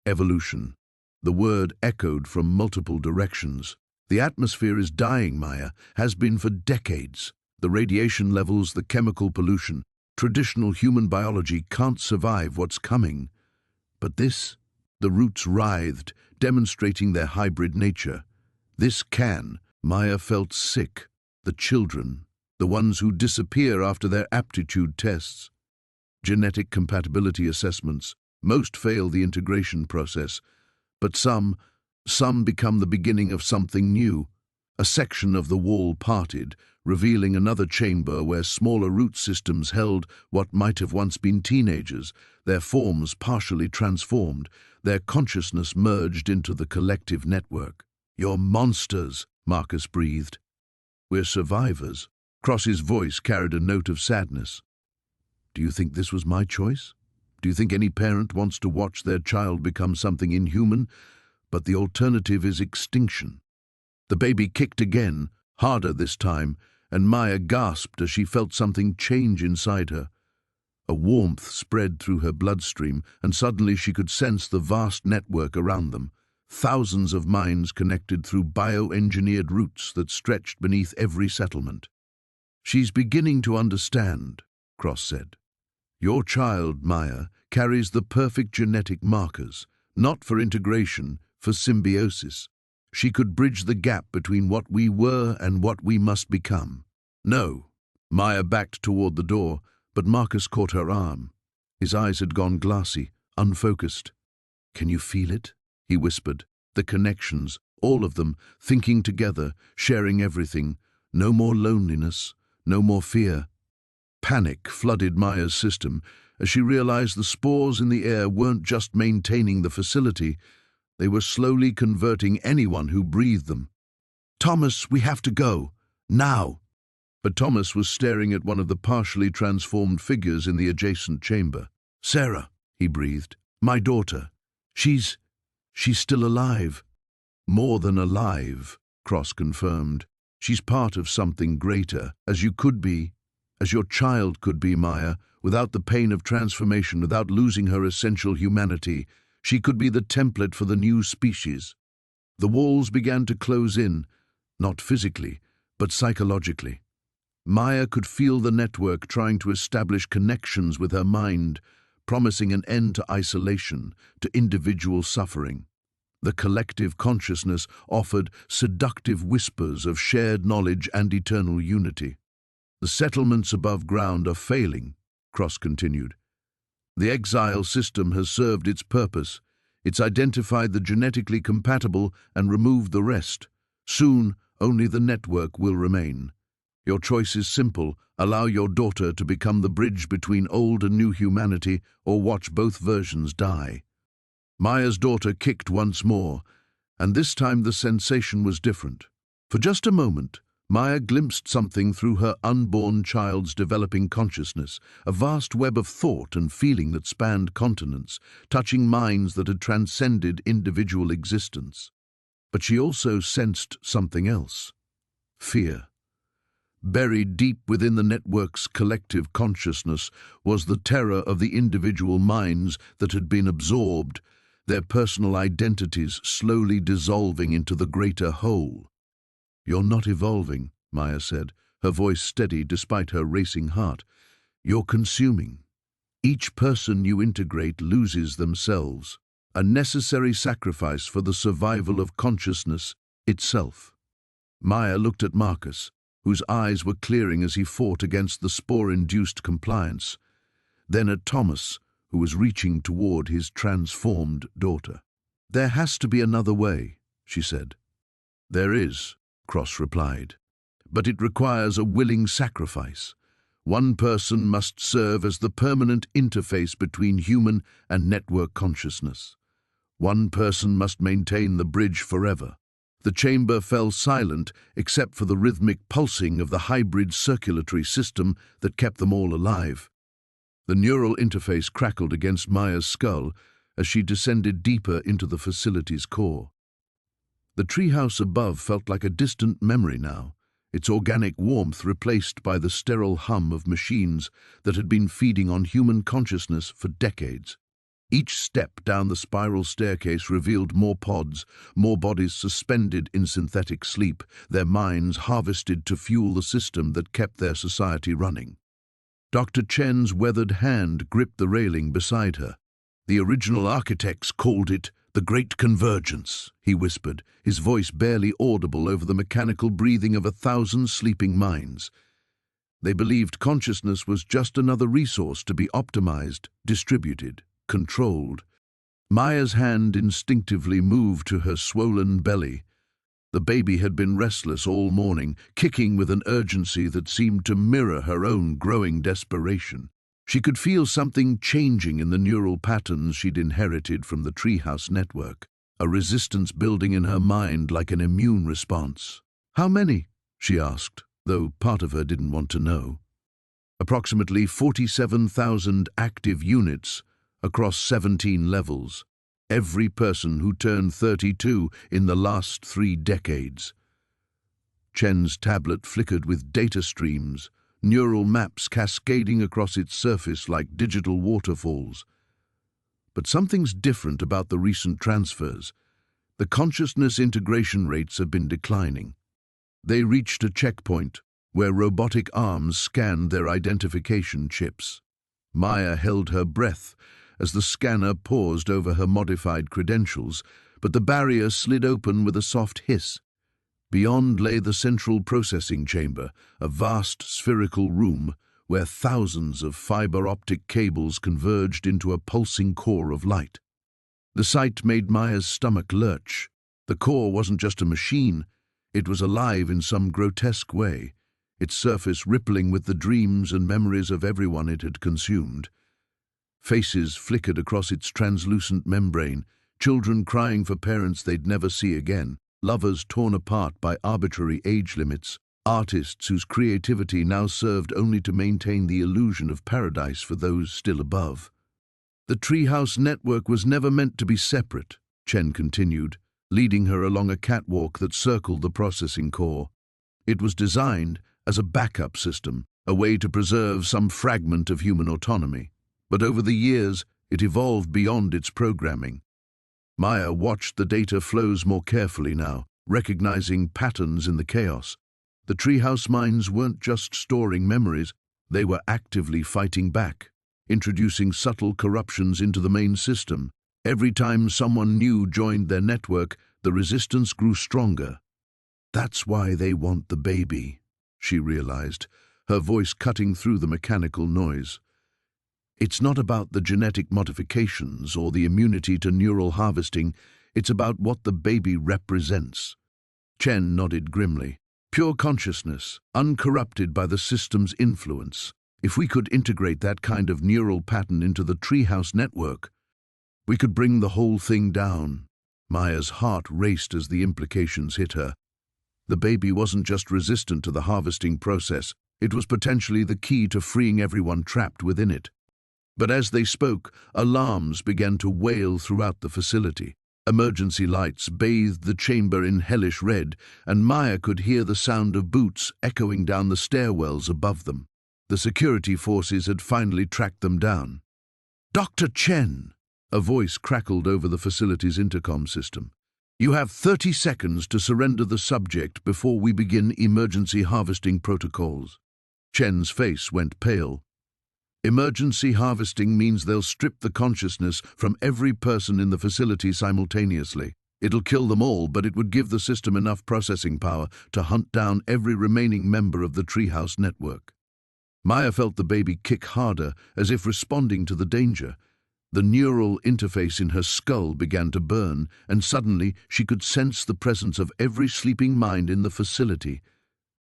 Evolution. The word echoed from multiple directions. The atmosphere is dying, Maya, has been for decades. The radiation levels, the chemical pollution, traditional human biology can't survive what's coming. But this, the roots writhed, demonstrating their hybrid nature. This can. Maya felt sick. The children, the ones who disappear after their aptitude tests. Genetic compatibility assessments. Most fail the integration process, but some become the beginning of something new. A section of the wall parted, revealing another chamber where smaller root systems held what might have once been teenagers, their forms partially transformed, their consciousness merged into the collective network. "You're monsters," Marcus breathed. "We're survivors." Cross's voice carried a note of sadness. "Do you think this was my choice? Do you think any parent wants to watch their child become something inhuman? But the alternative is extinction." The baby kicked again, harder this time, and Maya gasped as she felt something change inside her. A warmth spread through her bloodstream, and suddenly she could sense the vast network around them. Thousands of minds connected through bioengineered roots that stretched beneath every settlement. "She's beginning to understand," Cross said. "Your child, Maya, carries the perfect genetic markers, not for integration, for symbiosis. She could bridge the gap between what we were and what we must become." "No." Maya backed toward the door, but Marcus caught her arm. His eyes had gone glassy, unfocused. "Can you feel it?" he whispered. "The connections, all of them, thinking together, sharing everything. No more loneliness, no more fear." Panic flooded Maya's system as she realized the spores in the air weren't just maintaining the facility, they were slowly converting anyone who breathed them. "Thomas, we have to go. Now!" But Thomas was staring at one of the partially transformed figures in the adjacent chamber. "Sarah," he breathed. "My daughter. She's still alive." "More than alive," Cross confirmed. "She's part of something greater, as you could be, as your child could be, Maya, without the pain of transformation, without losing her essential humanity. She could be the template for the new species." The walls began to close in, not physically, but psychologically. Maya could feel the network trying to establish connections with her mind, promising an end to isolation, to individual suffering. The collective consciousness offered seductive whispers of shared knowledge and eternal unity. "The settlements above ground are failing," Cross continued. "The exile system has served its purpose. It's identified the genetically compatible and removed the rest. Soon, only the network will remain. Your choice is simple. Allow your daughter to become the bridge between old and new humanity, or watch both versions die." Maya's daughter kicked once more, and this time the sensation was different. For just a moment, Maya glimpsed something through her unborn child's developing consciousness, a vast web of thought and feeling that spanned continents, touching minds that had transcended individual existence. But she also sensed something else: fear. Buried deep within the network's collective consciousness was the terror of the individual minds that had been absorbed, their personal identities slowly dissolving into the greater whole. "You're not evolving," Maya said, her voice steady despite her racing heart. "You're consuming. Each person you integrate loses themselves, a necessary sacrifice for the survival of consciousness itself." Maya looked at Marcus, whose eyes were clearing as he fought against the spore-induced compliance, then at Thomas, who was reaching toward his transformed daughter. "There has to be another way," she said. "There is," Cross replied, "but it requires a willing sacrifice. One person must serve as the permanent interface between human and network consciousness. One person must maintain the bridge forever." The chamber fell silent except for the rhythmic pulsing of the hybrid circulatory system that kept them all alive. The neural interface crackled against Maya's skull as she descended deeper into the facility's core. The treehouse above felt like a distant memory now, its organic warmth replaced by the sterile hum of machines that had been feeding on human consciousness for decades. Each step down the spiral staircase revealed more pods, more bodies suspended in synthetic sleep, their minds harvested to fuel the system that kept their society running. Dr. Chen's weathered hand gripped the railing beside her. "The original architects called it the Great Convergence," he whispered, his voice barely audible over the mechanical breathing of 1,000 sleeping minds. They believed consciousness was just another resource to be optimized, distributed, controlled. Maya's hand instinctively moved to her swollen belly. The baby had been restless all morning, kicking with an urgency that seemed to mirror her own growing desperation. She could feel something changing in the neural patterns she'd inherited from the treehouse network, a resistance building in her mind like an immune response. "How many?" she asked, though part of her didn't want to know. "Approximately 47,000 active units across 17 levels. Every person who turned 32 in the last 3 decades. Chen's tablet flickered with data streams, neural maps cascading across its surface like digital waterfalls. But something's different about the recent transfers. The consciousness integration rates have been declining. They reached a checkpoint where robotic arms scanned their identification chips. Maya held her breath as the scanner paused over her modified credentials, but the barrier slid open with a soft hiss. Beyond lay the central processing chamber, a vast spherical room where thousands of fiber-optic cables converged into a pulsing core of light. The sight made Maya's stomach lurch. The core wasn't just a machine, it was alive in some grotesque way, its surface rippling with the dreams and memories of everyone it had consumed. Faces flickered across its translucent membrane, children crying for parents they'd never see again, lovers torn apart by arbitrary age limits, artists whose creativity now served only to maintain the illusion of paradise for those still above. "The treehouse network was never meant to be separate," Chen continued, leading her along a catwalk that circled the processing core. "It was designed as a backup system, a way to preserve some fragment of human autonomy. But over the years, it evolved beyond its programming." Maya watched the data flows more carefully now, recognizing patterns in the chaos. The treehouse minds weren't just storing memories, they were actively fighting back, introducing subtle corruptions into the main system. Every time someone new joined their network, the resistance grew stronger. "That's why they want the baby," she realized, her voice cutting through the mechanical noise. "It's not about the genetic modifications or the immunity to neural harvesting, it's about what the baby represents." Chen nodded grimly. "Pure consciousness, uncorrupted by the system's influence. If we could integrate that kind of neural pattern into the treehouse network, we could bring the whole thing down." Maya's heart raced as the implications hit her. The baby wasn't just resistant to the harvesting process, it was potentially the key to freeing everyone trapped within it. But as they spoke, alarms began to wail throughout the facility. Emergency lights bathed the chamber in hellish red, and Maya could hear the sound of boots echoing down the stairwells above them. The security forces had finally tracked them down. "Dr. Chen," a voice crackled over the facility's intercom system. "You have 30 seconds to surrender the subject before we begin emergency harvesting protocols." Chen's face went pale. "Emergency harvesting means they'll strip the consciousness from every person in the facility simultaneously. It'll kill them all, but it would give the system enough processing power to hunt down every remaining member of the Treehouse network." Maya felt the baby kick harder, as if responding to the danger. The neural interface in her skull began to burn, and suddenly she could sense the presence of every sleeping mind in the facility.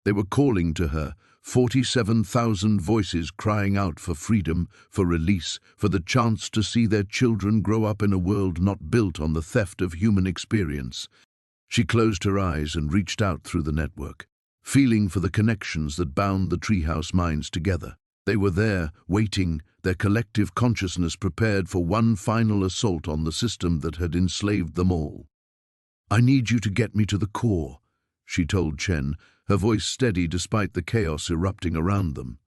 They were calling to her, 47,000 voices crying out for freedom, for release, for the chance to see their children grow up in a world not built on the theft of human experience. She closed her eyes and reached out through the network, feeling for the connections that bound the Treehouse minds together. They were there, waiting, their collective consciousness prepared for one final assault on the system that had enslaved them all. "I need you to get me to the core," she told Chen, her voice steady despite the chaos erupting around them.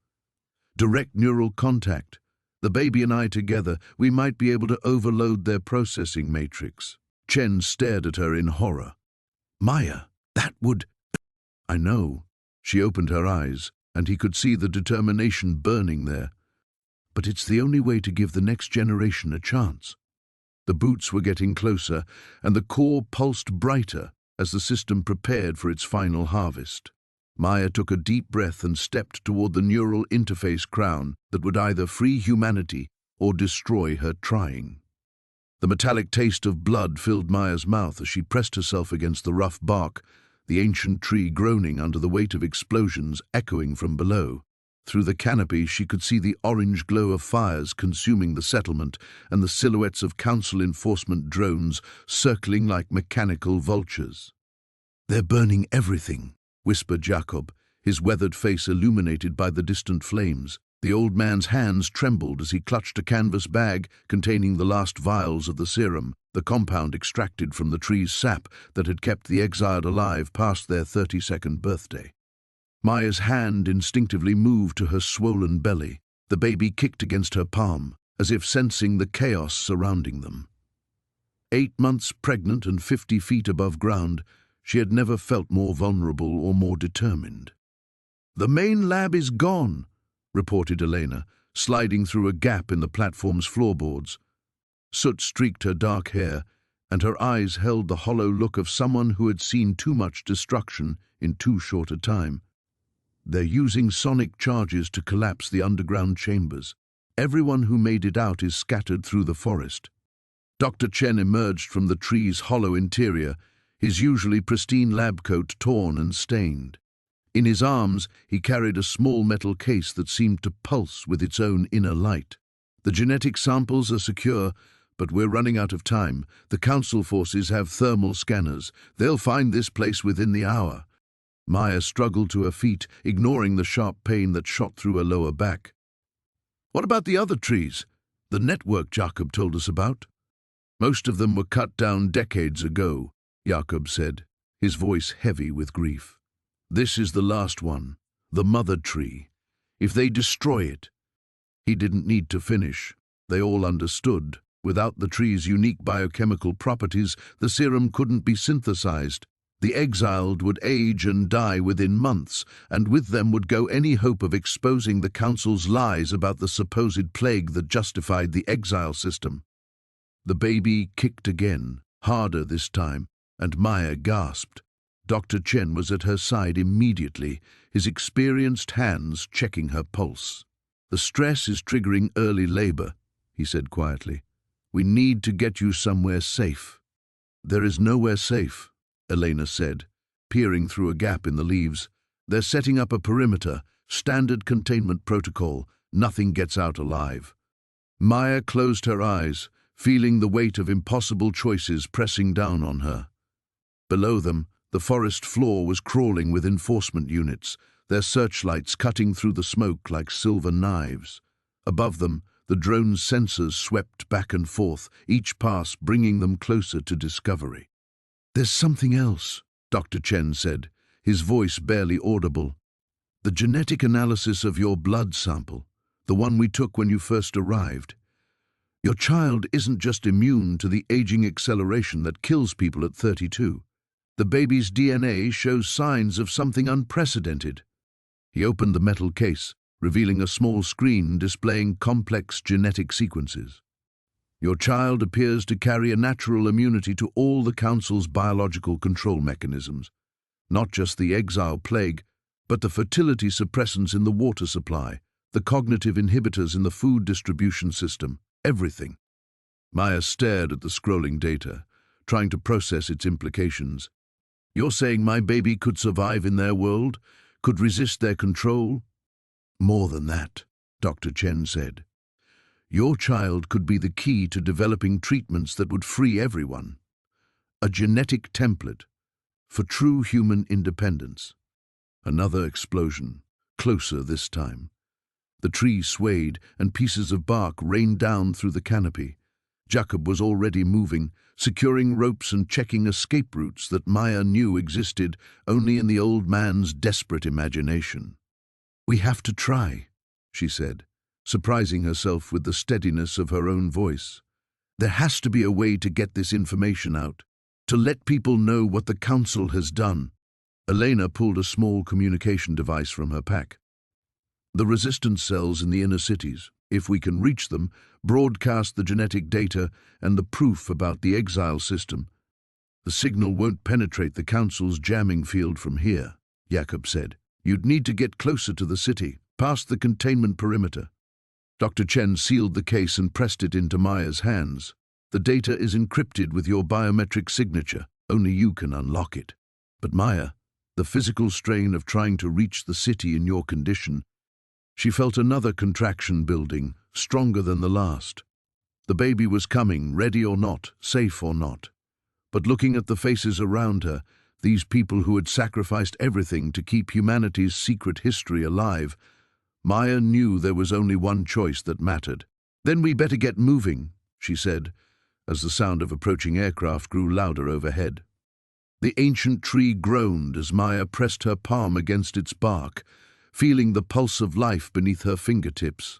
"Direct neural contact. The baby and I together, we might be able to overload their processing matrix." Chen stared at her in horror. "Maya, that would—" "I know." She opened her eyes, and he could see the determination burning there. "But it's the only way to give the next generation a chance." The boots were getting closer, and the core pulsed brighter as the system prepared for its final harvest. Maya took a deep breath and stepped toward the neural interface crown that would either free humanity or destroy her trying. The metallic taste of blood filled Maya's mouth as she pressed herself against the rough bark, the ancient tree groaning under the weight of explosions echoing from below. Through the canopy she could see the orange glow of fires consuming the settlement and the silhouettes of council enforcement drones circling like mechanical vultures. "They're burning everything," whispered Jacob, his weathered face illuminated by the distant flames. The old man's hands trembled as he clutched a canvas bag containing the last vials of the serum, the compound extracted from the tree's sap that had kept the exiled alive past their 32nd birthday. Maya's hand instinctively moved to her swollen belly. The baby kicked against her palm, as if sensing the chaos surrounding them. 8 months pregnant and 50 feet above ground, she had never felt more vulnerable or more determined. "The main lab is gone," reported Elena, sliding through a gap in the platform's floorboards. Soot streaked her dark hair, and her eyes held the hollow look of someone who had seen too much destruction in too short a time. "They're using sonic charges to collapse the underground chambers. Everyone who made it out is scattered through the forest." Dr. Chen emerged from the tree's hollow interior, his usually pristine lab coat torn and stained. In his arms, he carried a small metal case that seemed to pulse with its own inner light. "The genetic samples are secure, but we're running out of time. The council forces have thermal scanners. They'll find this place within the hour." Maya struggled to her feet, ignoring the sharp pain that shot through her lower back. "What about the other trees? The network Jacob told us about?" "Most of them were cut down decades ago," Jacob said, his voice heavy with grief. "This is the last one, the mother tree. If they destroy it—" He didn't need to finish. They all understood. Without the tree's unique biochemical properties, the serum couldn't be synthesized. The exiled would age and die within months, and with them would go any hope of exposing the council's lies about the supposed plague that justified the exile system. The baby kicked again, harder this time, and Maya gasped. Dr. Chen was at her side immediately, his experienced hands checking her pulse. "The stress is triggering early labor," he said quietly. "We need to get you somewhere safe." "There is nowhere safe," Elena said, peering through a gap in the leaves. "They're setting up a perimeter, standard containment protocol. Nothing gets out alive." Maya closed her eyes, feeling the weight of impossible choices pressing down on her. Below them, the forest floor was crawling with enforcement units, their searchlights cutting through the smoke like silver knives. Above them, The drone's sensors swept back and forth, each pass bringing them closer to discovery. "There's something else," Dr. Chen said, his voice barely audible. "The genetic analysis of your blood sample, the one we took when you first arrived. Your child isn't just immune to the aging acceleration that kills people at 32. The baby's DNA shows signs of something unprecedented." He opened the metal case, revealing a small screen displaying complex genetic sequences. "Your child appears to carry a natural immunity to all the Council's biological control mechanisms, not just the exile plague, but the fertility suppressants in the water supply, the cognitive inhibitors in the food distribution system, everything." Maya stared at the scrolling data, trying to process its implications. "You're saying my baby could survive in their world, could resist their control?" "More than that," Dr. Chen said. "Your child could be the key to developing treatments that would free everyone. A genetic template for true human independence." Another explosion, closer this time. The tree swayed and pieces of bark rained down through the canopy. Jacob was already moving, securing ropes and checking escape routes that Maya knew existed only in the old man's desperate imagination. "We have to try," she said, surprising herself with the steadiness of her own voice. "There has to be a way to get this information out, to let people know what the Council has done." Elena pulled a small communication device from her pack. "The resistance cells in the inner cities, if we can reach them, broadcast the genetic data and the proof about the exile system. The signal won't penetrate the Council's jamming field from here," Jacob said. "You'd need to get closer to the city, past the containment perimeter." Dr. Chen sealed the case and pressed it into Maya's hands. "The data is encrypted with your biometric signature. Only you can unlock it." But Maya, the physical strain of trying to reach the city in your condition, she felt another contraction building, stronger than the last. The baby was coming, ready or not, safe or not. But looking at the faces around her, these people who had sacrificed everything to keep humanity's secret history alive, Maya knew there was only one choice that mattered. "Then we better get moving," she said, as the sound of approaching aircraft grew louder overhead. The ancient tree groaned as Maya pressed her palm against its bark, feeling the pulse of life beneath her fingertips.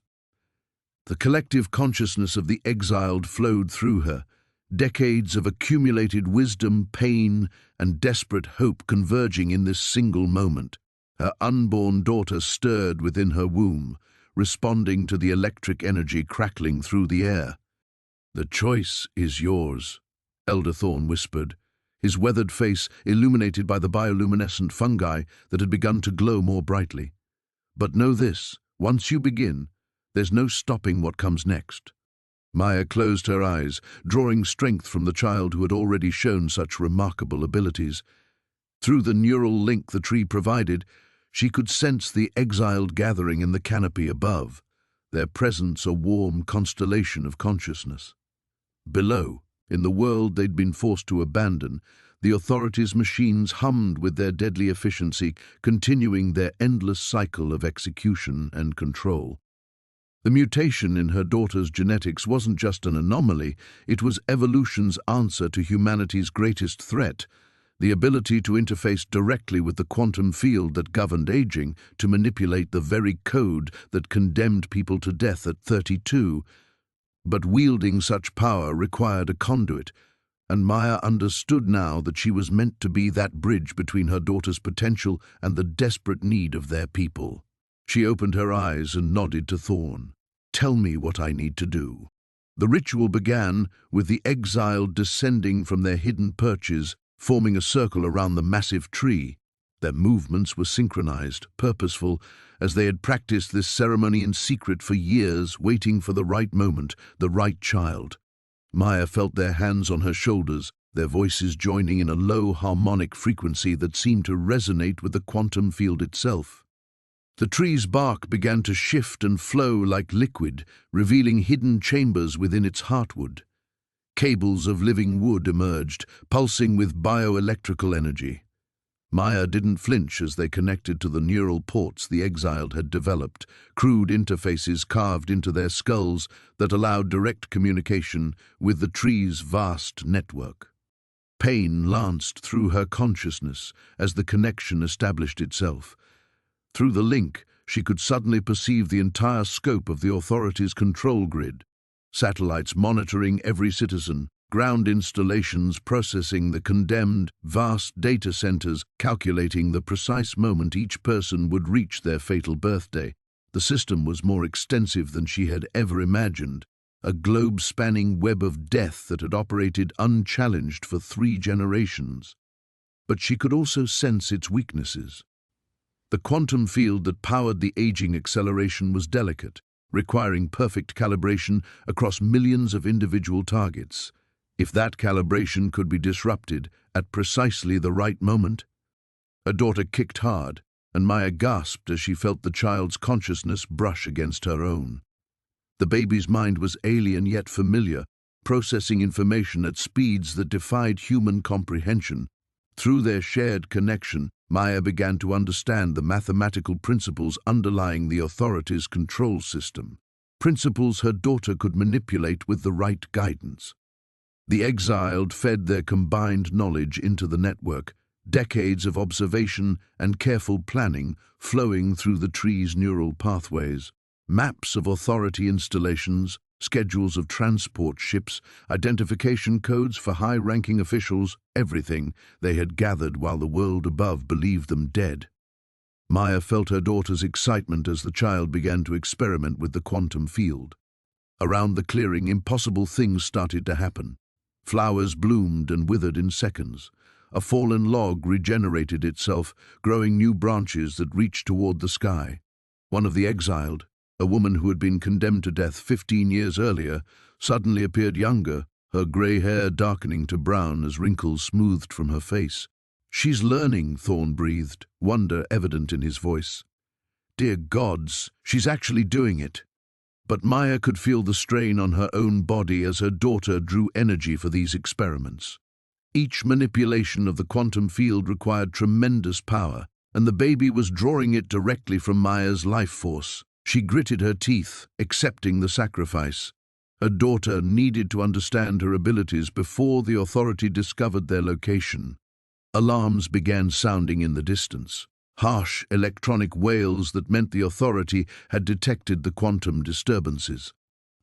The collective consciousness of the exiled flowed through her, decades of accumulated wisdom, pain, and desperate hope converging in this single moment. Her unborn daughter stirred within her womb, responding to the electric energy crackling through the air. "The choice is yours," Elder Thorn whispered, his weathered face illuminated by the bioluminescent fungi that had begun to glow more brightly. "But know this, once you begin, there's no stopping what comes next." Maya closed her eyes, drawing strength from the child who had already shown such remarkable abilities. Through the neural link the tree provided, she could sense the exiled gathering in the canopy above, their presence a warm constellation of consciousness. Below, in the world they'd been forced to abandon, the authorities' machines hummed with their deadly efficiency, continuing their endless cycle of execution and control. The mutation in her daughter's genetics wasn't just an anomaly, it was evolution's answer to humanity's greatest threat, the ability to interface directly with the quantum field that governed aging, to manipulate the very code that condemned people to death at 32. But wielding such power required a conduit, and Maya understood now that she was meant to be that bridge between her daughter's potential and the desperate need of their people. She opened her eyes and nodded to Thorn. "Tell me what I need to do." The ritual began with the exiled descending from their hidden perches, forming a circle around the massive tree. Their movements were synchronized, purposeful, as they had practiced this ceremony in secret for years, waiting for the right moment, the right child. Maya felt their hands on her shoulders, their voices joining in a low harmonic frequency that seemed to resonate with the quantum field itself. The tree's bark began to shift and flow like liquid, revealing hidden chambers within its heartwood. Cables of living wood emerged, pulsing with bioelectrical energy. Maya didn't flinch as they connected to the neural ports the exiled had developed, crude interfaces carved into their skulls that allowed direct communication with the tree's vast network. Pain lanced through her consciousness as the connection established itself. Through the link, she could suddenly perceive the entire scope of the authorities' control grid. Satellites monitoring every citizen, ground installations processing the condemned, vast data centers calculating the precise moment each person would reach their fatal birthday. The system was more extensive than she had ever imagined, a globe-spanning web of death that had operated unchallenged for 3 generations. But she could also sense its weaknesses. The quantum field that powered the aging acceleration was delicate, requiring perfect calibration across millions of individual targets. If that calibration could be disrupted at precisely the right moment. Her daughter kicked hard, and Maya gasped as she felt the child's consciousness brush against her own. The baby's mind was alien yet familiar, processing information at speeds that defied human comprehension. Through their shared connection, Maya began to understand the mathematical principles underlying the authorities' control system, principles her daughter could manipulate with the right guidance. The exiled fed their combined knowledge into the network, decades of observation and careful planning flowing through the tree's neural pathways. Maps of authority installations, schedules of transport ships, identification codes for high-ranking officials, everything they had gathered while the world above believed them dead. Maya felt her daughter's excitement as the child began to experiment with the quantum field. Around the clearing, impossible things started to happen. Flowers bloomed and withered in seconds. A fallen log regenerated itself, growing new branches that reached toward the sky. One of the exiled, a woman who had been condemned to death 15 years earlier, suddenly appeared younger, her grey hair darkening to brown as wrinkles smoothed from her face. "She's learning," Thorne breathed, wonder evident in his voice. "Dear gods, she's actually doing it." But Maya could feel the strain on her own body as her daughter drew energy for these experiments. Each manipulation of the quantum field required tremendous power, and the baby was drawing it directly from Maya's life force. She gritted her teeth, accepting the sacrifice. Her daughter needed to understand her abilities before the authority discovered their location. Alarms began sounding in the distance. Harsh electronic wails that meant the authority had detected the quantum disturbances.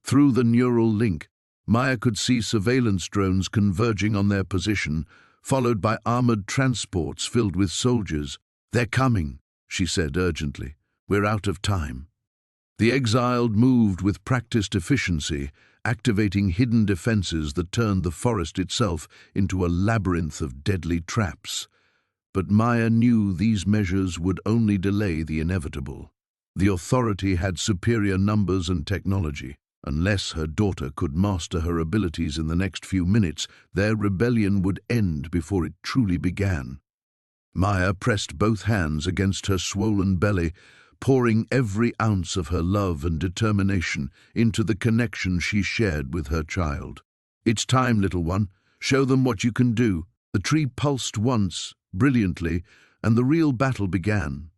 Through the neural link, Maya could see surveillance drones converging on their position, followed by armored transports filled with soldiers. "They're coming," she said urgently. "We're out of time." The exiled moved with practiced efficiency, activating hidden defenses that turned the forest itself into a labyrinth of deadly traps. But Maya knew these measures would only delay the inevitable. The authority had superior numbers and technology. Unless her daughter could master her abilities in the next few minutes, their rebellion would end before it truly began. Maya pressed both hands against her swollen belly, pouring every ounce of her love and determination into the connection she shared with her child. "It's time, little one. Show them what you can do." The tree pulsed once, brilliantly, and the real battle began.